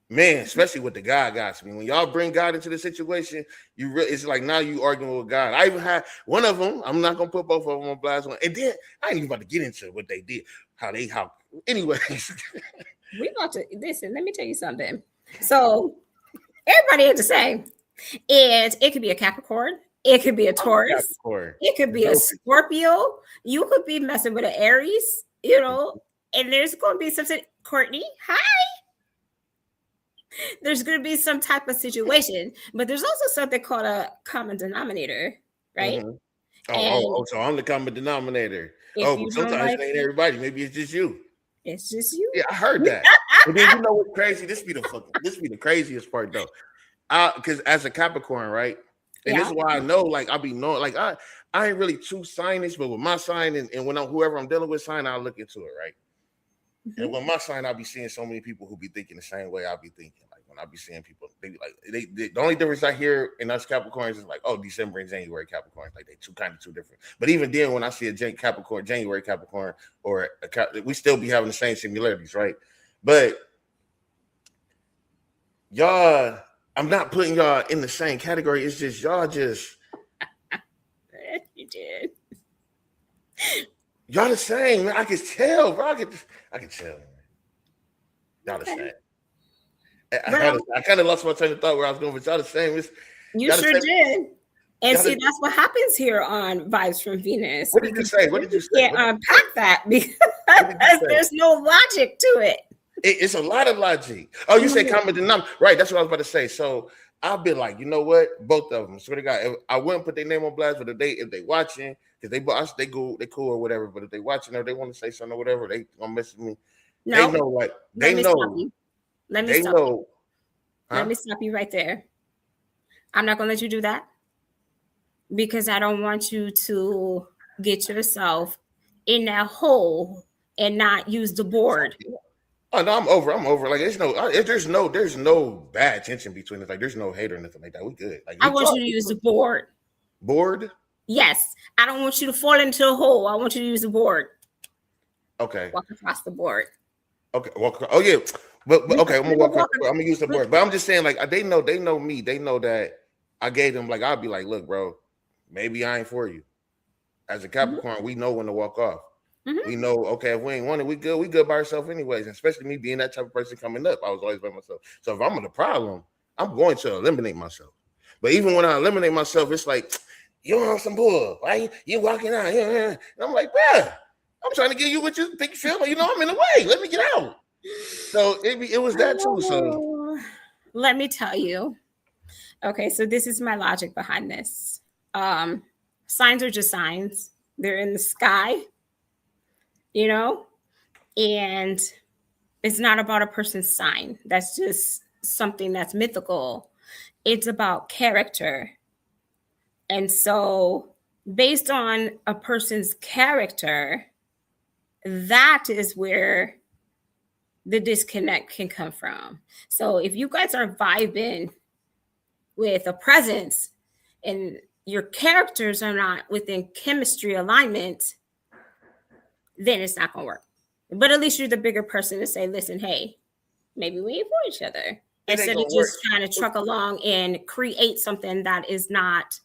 S4: Man, especially with the God got me. When y'all bring God into the situation, it's like now you arguing with God. I even had one of them. I'm not gonna put both of them on blast one. And then I ain't even about to get into what they did. Anyways.
S3: We about to listen. Let me tell you something. So everybody is the same. And it could be a Capricorn. It could be a Taurus. It could be a Scorpio. You could be messing with an Aries, and there's going to be something. Courtney, hi. There's going to be some type of situation, but there's also something called a common denominator, right?
S4: Mm-hmm. So I'm the common denominator. Sometimes it ain't everybody. Maybe it's just you.
S3: It's just you.
S4: Yeah, I heard that. But then what's crazy? This be the craziest part though. Because as a Capricorn, right? And this is why I know, like, I be knowing, like, I ain't really too signish, but with my sign and when whoever I'm dealing with sign, I'll look into it, right? Mm-hmm. And with my sign, I'll be seeing so many people who be thinking the same way I'll be thinking. Like, when I be seeing people, they be like, the only difference I hear in us Capricorns is like, oh, December and January Capricorns, like they two different. But even then, when I see a January Capricorn, or we still be having the same similarities, right? But y'all, I'm not putting y'all in the same category. It's just y'all just.
S3: You did.
S4: Y'all the same, man. I can tell, bro. I can tell, man. Y'all the same. I kind of lost my train of thought where I was going, but y'all the same.
S3: You sure did. And see, that's what happens here on Vibes from Venus.
S4: What did you say? You
S3: can't unpack that because there's no logic to it.
S4: It's a lot of logic. Oh, you say common denominator. Right, that's what I was about to say. So I'll be like, you know what? Both of them. Swear to God, I wouldn't put their name on blast, but if they watching, because they cool or whatever. But if they watching or they want to say something or whatever, they gonna mess with me. No, they know, like they know.
S3: Let me stop you. Let me stop you right there. I'm not gonna let you do that because I don't want you to get yourself in that hole and not use the board.
S4: Oh no, I'm over. Like there's no bad tension between us. Like there's no hate or nothing like that. We good. Like
S3: I want you to use the board.
S4: Board?
S3: Yes. I don't want you to fall into a hole. I want you to use the board.
S4: Okay.
S3: Walk across the board.
S4: Okay. Walk across. Oh yeah. But okay, I'm gonna walk across. I'm gonna use the board. But I'm just saying, like they know me. They know that I gave them. Like I'll be like, look, bro, maybe I ain't for you. As a Capricorn, we know when to walk off. Mm-hmm. We know, okay, if we ain't want it, we good by ourselves anyways. And especially me being that type of person coming up, I was always by myself. So if I'm in a problem, I'm going to eliminate myself. But even when I eliminate myself, it's like, you on some bull, right? You walking out, and I'm like, bruh, I'm trying to get you what you think you feel. I'm in the way. Let me get out. So it was that too. So
S3: let me tell you. Okay, so this is my logic behind this. Signs are just signs. They're in the sky. And it's not about a person's sign. That's just something that's mythical. It's about character. And so based on a person's character, that is where the disconnect can come from. So if you guys are vibing with a presence and your characters are not within chemistry alignment, then it's not going to work. But at least you're the bigger person to say, listen, hey, maybe we ain't for each other.
S4: It ain't
S3: Instead of
S4: gonna work.
S3: just trying to truck along and create something that is not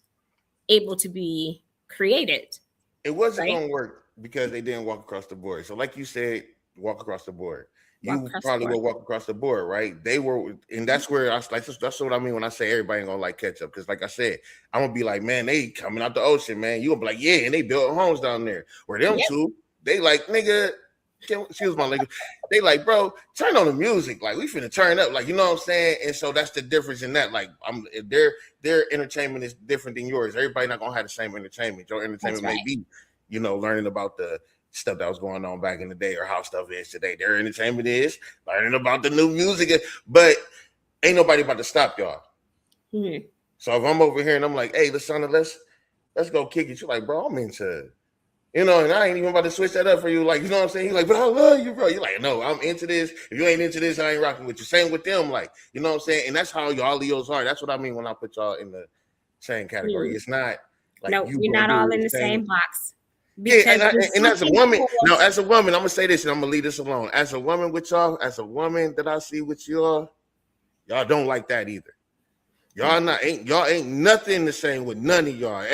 S3: able to be created.
S4: It wasn't
S3: Right?
S4: gonna work because they didn't walk across the board. So, like you said, walk across the board.
S3: Walk
S4: You
S3: across the
S4: probably
S3: board.
S4: will walk across the board, right? They were, and that's where I was like, that's what I mean when I say everybody ain't gonna like catch up. Because, like I said, I'm gonna be like, man, they coming out the ocean, man. You gonna be like, yeah, and they built homes down there. Where them
S3: Yep.
S4: two, they like, nigga, excuse my language. They like, bro, turn on the music. Like, we finna turn up. Like, you know what I'm saying? And so that's the difference in that. Like, their entertainment is different than yours. Everybody not gonna have the same entertainment. Your entertainment
S3: That's
S4: may
S3: right.
S4: be, learning about the stuff that was going on back in the day or how stuff is today. Their entertainment is learning about the new music, but ain't nobody about to stop y'all.
S3: Mhm.
S4: So if I'm over here and I'm like, hey, let's go kick it. You're like, bro, I'm into, and I ain't even about to switch that up for you. Like, you know what I'm saying? He's like, but I love you, bro. You're like, no, I'm into this. If you ain't into this, I ain't rocking with you. Same with them, like, you know what I'm saying? And that's how y'all Leos are. That's what I mean when I put y'all in the same category. It's not like
S3: No,
S4: you
S3: we're
S4: gonna
S3: not
S4: do
S3: all
S4: the
S3: in the
S4: same.
S3: same box.
S4: Yeah,
S3: Because
S4: and as a woman, I'm gonna say this and I'm gonna leave this alone. As a woman with y'all, as a woman that I see with y'all don't like that either. Y'all ain't nothing the same with none of y'all.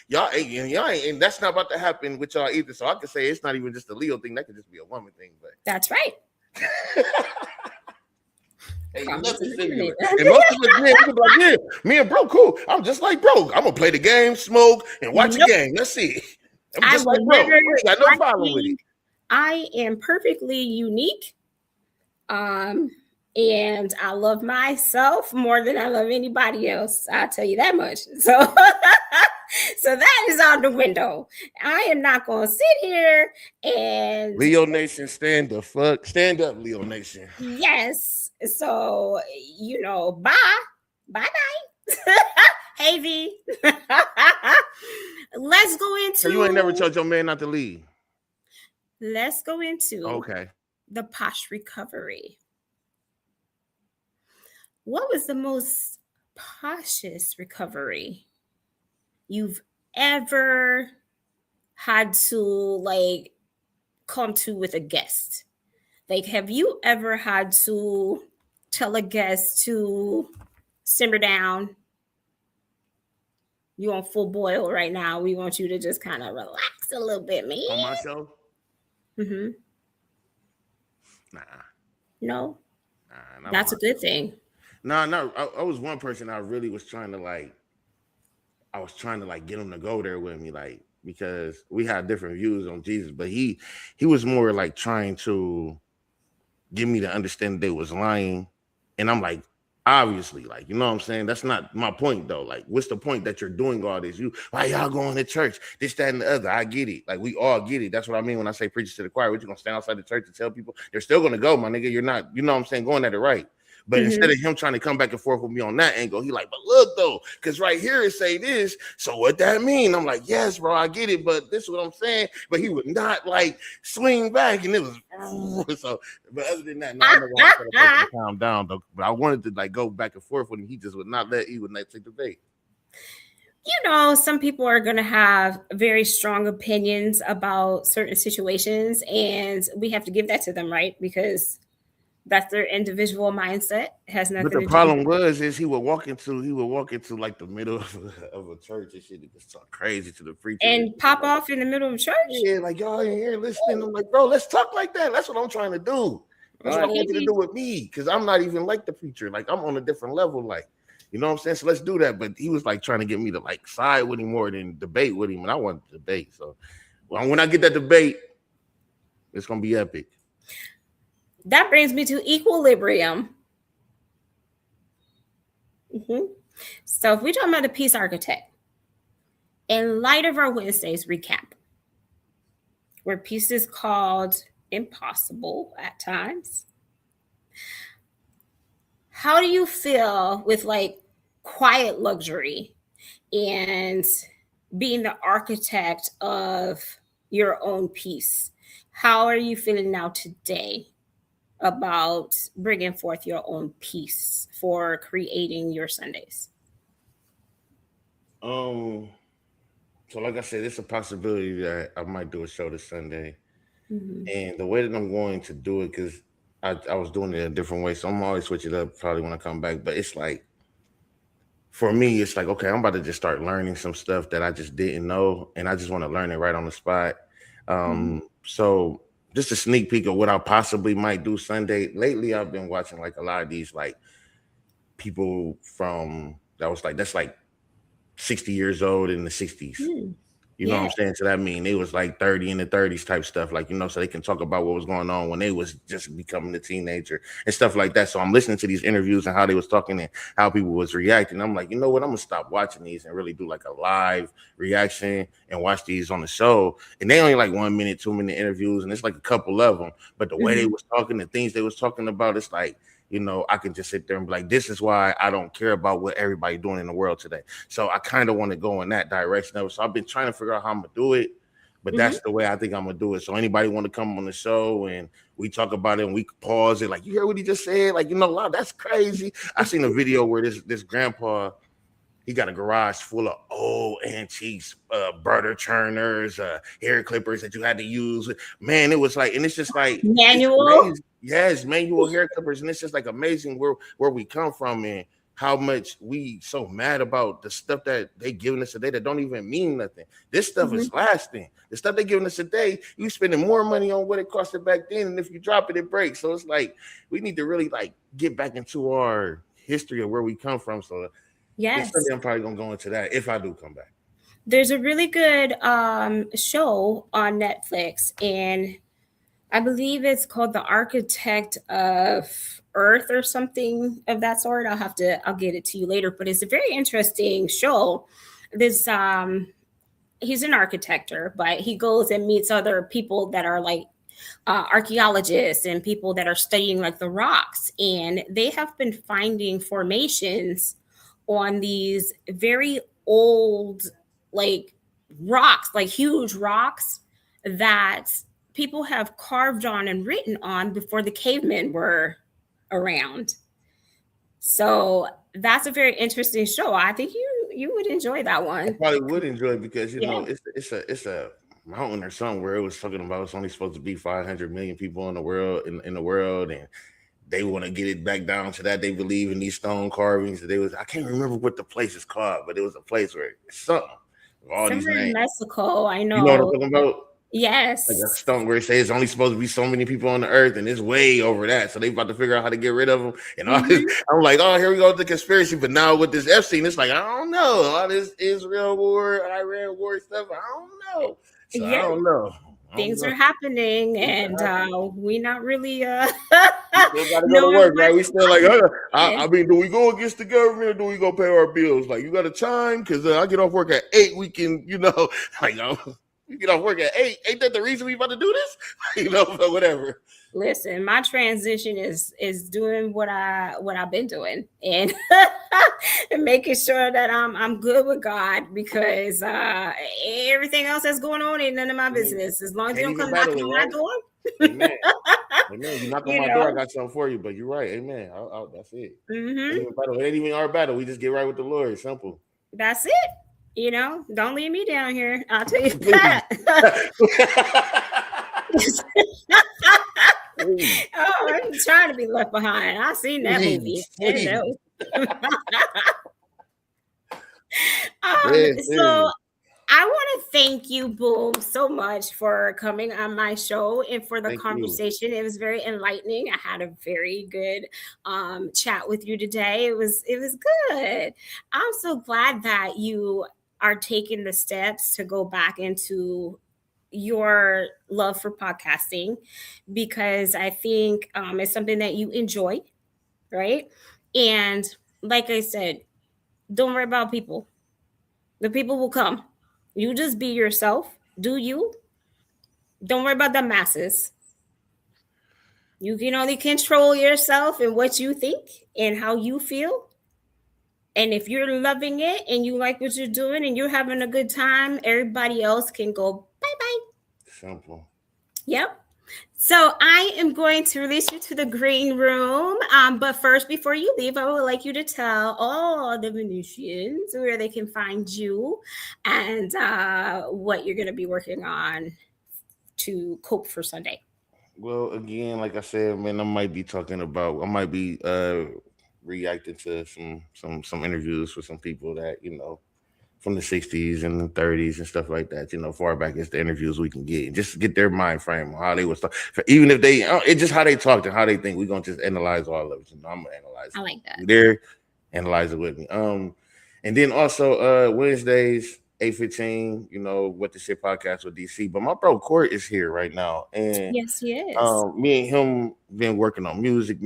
S4: Y'all ain't, and that's not about to happen with y'all either. So I can say it's not even just a Leo thing. That could just be a woman thing. But
S3: that's right.
S4: ain't
S3: Promise
S4: nothing
S3: to
S4: similar.
S3: eliminate
S4: And most of us men, we be like, yeah, me and bro, cool. I'm just like bro. I'm gonna play the game, smoke, and watch
S3: Nope.
S4: the game. That's it. I'm
S3: I
S4: just
S3: will
S4: like bro. I
S3: never.
S4: ain't got no problem with it.
S3: I am perfectly unique. And I love myself more than I love anybody else. I'll tell you that much. So, so that is out the window. I am not going to sit here and
S4: Leo Nation, stand up, Leo Nation.
S3: yes. So bye, bye. Hey V. Let's go into.
S4: So you ain't never told your man not to leave.
S3: Let's go into
S4: Okay.
S3: the posh recovery. What was the most poshest recovery you've ever had to come to with a guest? Like, have you ever had to tell a guest to simmer down? You on full boil right now. We want you to just kind of relax a little bit, man.
S4: On my show?
S3: Mm-hmm.
S4: Nah.
S3: No.
S4: Nah,
S3: That's a good thing.
S4: No. I was one person I really was trying to get him to go there with me, like, because we had different views on Jesus, but he was more like trying to get me to understand they was lying. And I'm like, obviously, like, you know what I'm saying? That's not my point though. Like, what's the point that you're doing all this? Why y'all going to church? This, that, and the other. I get it. Like, we all get it. That's what I mean when I say preachers to the choir. What, you gonna stand outside the church and tell people they're still gonna go, my nigga? You're not, you know what I'm saying, going at it right. But instead of him trying to come back and forth with me on that angle, he like, but look though, because right here it say this. So what that mean? I'm like, yes, bro, I get it, but this is what I'm saying. But he would not like swing back, and it was so. But other than that, no, I'm not gonna calm down though. But I wanted to like go back and forth with him. He just would not let. He would not take the bait.
S3: Some people are going to have very strong opinions about certain situations, and we have to give that to them, right? Because that's their individual mindset. It has nothing to do.
S4: But the problem is he would walk into like the middle of a church and shit and just talk crazy to the preacher
S3: and pop off in the middle of church.
S4: Yeah, like y'all in here listening. I'm like, bro, let's talk like that. That's what I'm trying to do. That's what I want you to do with me, because I'm not even like the preacher. Like, I'm on a different level. Like, you know what I'm saying? So let's do that. But he was like trying to get me to like side with him more than debate with him, and I wanted to debate. So when I get that debate, it's gonna be epic.
S3: That brings me to equilibrium. So if we're talking about the peace architect, in light of our Wednesday's recap, where peace is called impossible at times, how do you feel with like quiet luxury and being the architect of your own peace? How are you feeling now today about bringing forth your own peace for creating your Sundays?
S4: So like I said, it's a possibility that I might do a show this Sunday. And the way that I'm going to do it, because I was doing it a different way, so I'm always switch it up probably when I come back. But it's like, for me, it's like, okay, I'm about to just start learning some stuff that I just didn't know, and I just want to learn it right on the spot. So just a sneak peek of what I possibly might do Sunday. Lately, I've been watching like a lot of these like people from that's like 60 years old in the 60s. You know what I'm saying? So that mean they was like 30 in the 30s type stuff, like, you know, so they can talk about what was going on when they was just becoming a teenager and stuff like that. So I'm listening to these interviews and how they was talking and how people was reacting. I'm like, you know what? I'm gonna stop watching these and really do like a live reaction and watch these on the show. And they only like 1 minute, 2 minute interviews, and it's like a couple of them. But the way they was talking, the things they was talking about, it's like, you know, I can just sit there and be like, this is why I don't care about what everybody doing in the world today. So I kind of want to go in that direction of it. So I've been trying to figure out how I'm gonna do it, but that's the way I think I'm gonna do it. So anybody want to come on the show and we talk about it and we pause it, like, you hear what he just said? Like, you know, wow, that's crazy. I seen a video where this grandpa, he got a garage full of old antiques, butter churners, hair clippers that you had to use. Man, it was like, and it's just like
S3: manual.
S4: Yes, manual hair clippers, and it's just like amazing where we come from and how much we so mad about the stuff that they giving us today that don't even mean nothing. This stuff is lasting. The stuff they giving us today, you spending more money on what it costed back then, and if you drop it, it breaks. So it's like we need to really like get back into our history of where we come from. So
S3: Yes,
S4: I'm probably gonna go into that if I do come back.
S3: there's a really good show on Netflix, and I believe it's called The Architect of Earth or something of that sort. I'll get it to you later, but it's a very interesting show. This he's an architector, but he goes and meets other people that are like archaeologists and people that are studying like the rocks, and they have been finding formations on these very old like rocks, like huge rocks that people have carved on and written on before the cavemen were around. So that's a very interesting show. I think you would enjoy that one.
S4: I probably would enjoy it because, you know, it's a mountain or something where it was talking about it's only supposed to be 500 million people in the world, in the world, and they want to get it back down to that. They believe in these stone carvings. I can't remember what the place is called, but it was a place where it's something with all these
S3: Somewhere in
S4: names.
S3: Mexico, I know.
S4: You know what I'm talking about?
S3: Yes.
S4: Like a stone where it says it's only supposed to be so many people on the earth, and it's way over that. So they about to figure out how to get rid of them. And all this, I'm like, oh, here we go with the conspiracy. But now with this Epstein, it's like, I don't know. All this Israel war, Iran war stuff, I don't know. So I don't know.
S3: Things are happening, and we not really
S4: we gotta go to work, right? We still like, I mean, do we go against the government or do we go pay our bills? Like, you got a time? Because I get off work at 8. We can, you know, like, you get off work at 8. Ain't that the reason we about to do this? You know, but whatever.
S3: Listen, my transition is doing what I've been doing and and making sure that I'm good with God, because everything else that's going on ain't none of my business. As long as you don't come knocking on my door.
S4: Amen. Amen. You knock on my door, I got something for you. But you're right. Amen. That's it. It ain't even our battle. We just get right with the Lord. Simple.
S3: That's it. You know, don't leave me down here. I'll tell you that. Oh, I'm trying to be left behind. I seen that movie. So I want to thank you, Boom, so much for coming on my show and for the conversation. It was very enlightening. I had a very good chat with you today. It was good. I'm so glad that you are taking the steps to go back into your love for podcasting, because I think it's something that you enjoy, right? And like I said, don't worry about people. The people will come. You just be yourself. Do you? Don't worry about the masses. You can only control yourself and what you think and how you feel. And if you're loving it and you like what you're doing and you're having a good time, everybody else can go bye-bye.
S4: Simple.
S3: Yep. So I am going to release you to the green room. But first, before you leave, I would like you to tell all the Venusians where they can find you and what you're going to be working on to cope for Sunday?
S4: Well, again, like I said, man, I might be reacting to some interviews with some people that, from the 60s and the 30s and stuff like that, far back as the interviews we can get, and just get their mind frame on how they was talking. Even if they, it's just how they talked and how they think. We're gonna just analyze all of it. I'm gonna analyze it.
S3: I like that.
S4: There, analyze it with me. And then also Wednesdays, 8:15, What the Shit podcast with DC. But my bro Court is here right now. And
S3: yes, he is.
S4: Me and him been working on music,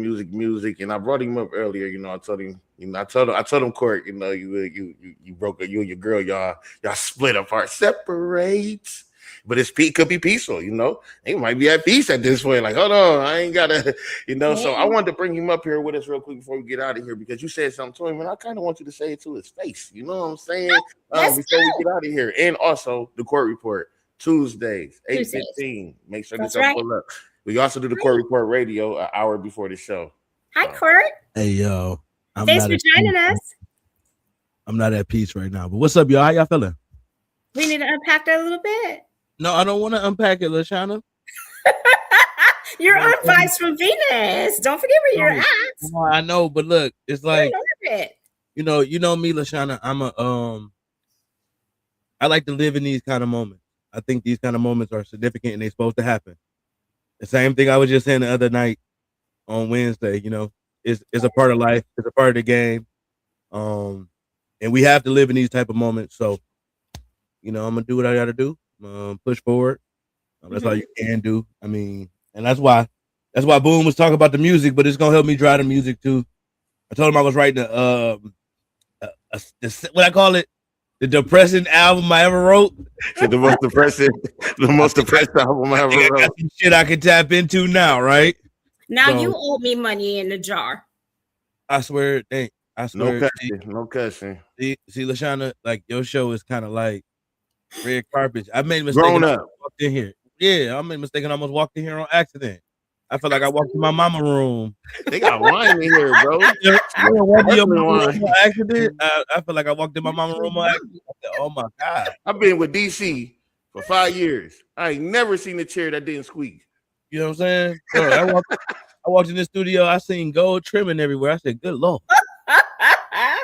S4: and I brought him up earlier. I told him, I told him, Court, you broke up, you and your girl, y'all split apart, separate. But it could be peaceful, They might be at peace at this point. Like, hold on, I ain't gotta,
S3: Yeah.
S4: So I wanted to bring him up here with us real quick before we get out of here, because you said something to him, and I kind of want you to say it to his face. You know what I'm saying? Before we get out of here. And also the Court Report Tuesdays, 8:15. Make sure that y'all pull up. We also do the Court Report Radio an hour before the show.
S3: Hi, Court.
S5: Hey, yo.
S3: Thanks for joining us.
S5: I'm not at peace right now. But what's up, y'all? How y'all feeling?
S3: We need to unpack that a little bit.
S5: No, I don't want to unpack it, LaShawna.
S3: You're on Vibes from Venus. Don't forget where you're at.
S5: No, I know, but look, it's like,
S3: it.
S5: you know me, LaShawna. I like to live in these kind of moments. I think these kind of moments are significant and they're supposed to happen. The same thing I was just saying the other night on Wednesday, it's a part of life. It's a part of the game. And we have to live in these type of moments. So, I'm going to do what I got to do. Push forward. That's all you can do. I mean, and that's why Boom was talking about the music, but it's gonna help me drive the music too. I told him I was writing what I call it, the depressing album I ever wrote.
S4: The most depressed album I ever wrote.
S5: Got some shit I can tap into now, right?
S3: Now you owe me money in the jar.
S5: I swear, I swear.
S4: No cussing.
S5: See, LaShawna, like your show is kind of like red carpet. I made a mistake.
S4: Grown up.
S5: Walked in here. Yeah, I made a mistake and almost walked in here on accident. I feel like I walked in my mama room.
S4: They got wine in here, bro.
S5: Accident. I feel like I walked in my mama room on accident. Oh my God.
S4: I've been with DC for 5 years. I ain't never seen a chair that didn't squeak.
S5: You know what I'm saying? Bro, I walked in the studio. I seen gold trimming everywhere. I said, "Good Lord."
S2: I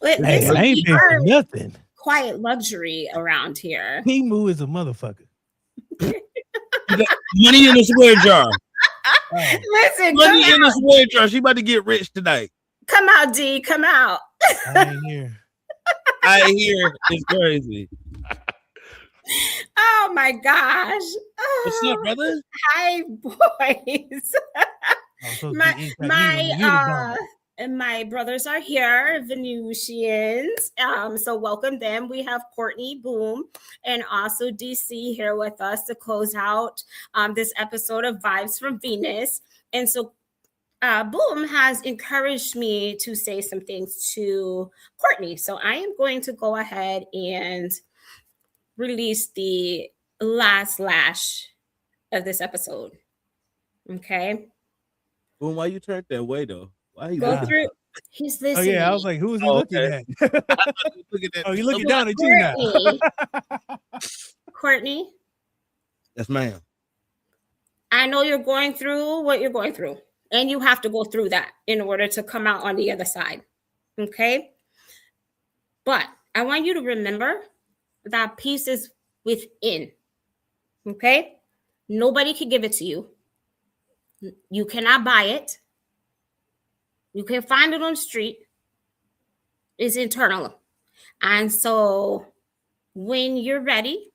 S2: ain't been for nothing.
S3: Quiet luxury around here.
S2: Timu is a motherfucker.
S5: Money in the swear jar.
S3: Listen,
S5: money in the swear jar. She about to get rich tonight.
S3: Come out, D. Come out.
S2: I ain't here.
S5: It's crazy.
S3: Oh my gosh.
S5: What's up, brother?
S3: Hi, boys. My brothers are here, Venusians. So welcome them. We have Courtney, Boom, and also DC here with us to close out this episode of Vibes from Venus. And so Boom has encouraged me to say some things to Courtney. So I am going to go ahead and release the last lash of this episode. Okay.
S5: Boom, why you turned that way though? Why you
S3: go through? He's listening.
S2: Oh yeah, I was like, who is he looking at? Oh, you looking down at you now.
S3: Courtney.
S5: Yes, ma'am.
S3: I know you're going through what you're going through, and you have to go through that in order to come out on the other side. Okay. But I want you to remember that peace is within. Okay. Nobody can give it to you. You cannot buy it. You can find it on the street. It's internal. And so when you're ready,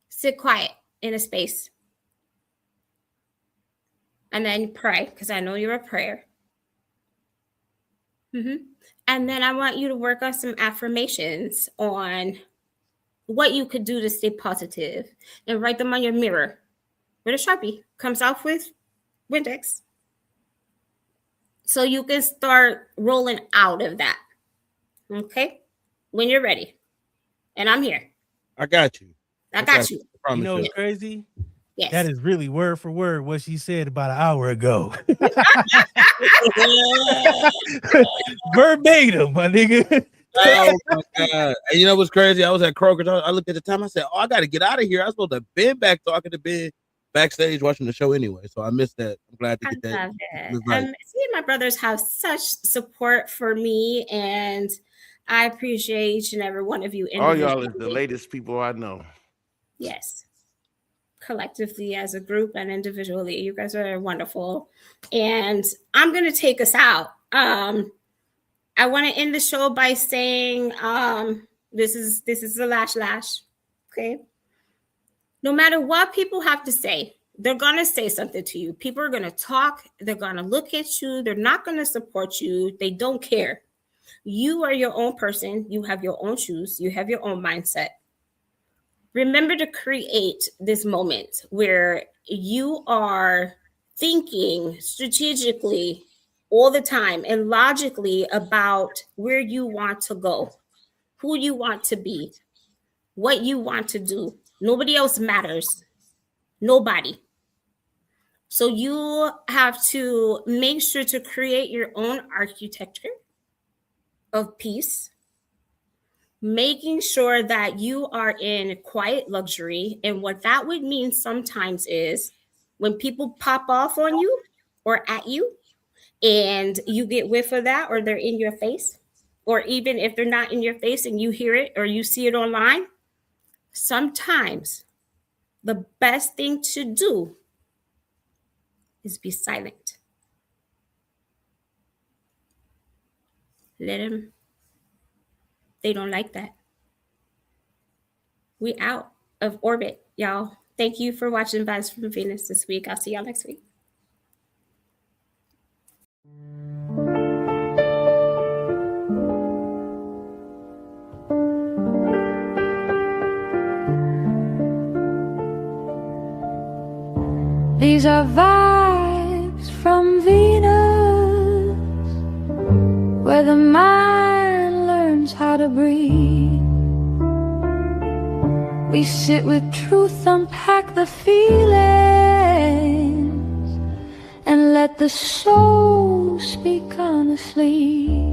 S3: sit quiet in a space. And then pray, because I know you're a prayer. And then I want you to work on some affirmations on what you could do to stay positive and write them on your mirror with a Sharpie. Comes off with Windex. So you can start rolling out of that. Okay? When you're ready. And I'm here.
S5: I got you.
S3: I got you.
S2: You know what's crazy?
S3: Yes.
S2: That is really word for word what she said about an hour ago. Verbatim, my nigga.
S5: Oh my God. And you know what's crazy? I was at Kroger's. I looked at the time. I said, oh, I got to get out of here. I was supposed to have been back talking to Ben backstage watching the show anyway. So I missed that. I'm glad to get that.
S3: I love it. See, my brothers have such support for me, and I appreciate each and every one of you.
S4: All y'all is the latest people I know.
S3: Yes. Collectively as a group and individually. You guys are wonderful. And I'm going to take us out. I want to end the show by saying this is the lash. Okay. No matter what people have to say, they're going to say something to you. People are going to talk. They're going to look at you. They're not going to support you. They don't care. You are your own person. You have your own shoes. You have your own mindset. Remember to create this moment where you are thinking strategically all the time and logically about where you want to go, who you want to be, what you want to do. Nobody else matters. Nobody. So you have to make sure to create your own architecture of peace, making sure that you are in quiet luxury. And what that would mean sometimes is when people pop off on you or at you and you get whiff of that, or they're in your face, or even if they're not in your face and you hear it or you see it online, sometimes the best thing to do is be silent. Let them. They don't like that. We out of orbit, y'all. Thank you for watching Vibes from Venus this week. I'll see y'all next week.
S1: These are vibes from Venus, where the mind learns how to breathe. We sit with truth, unpack the feelings, and let the soul speak honestly.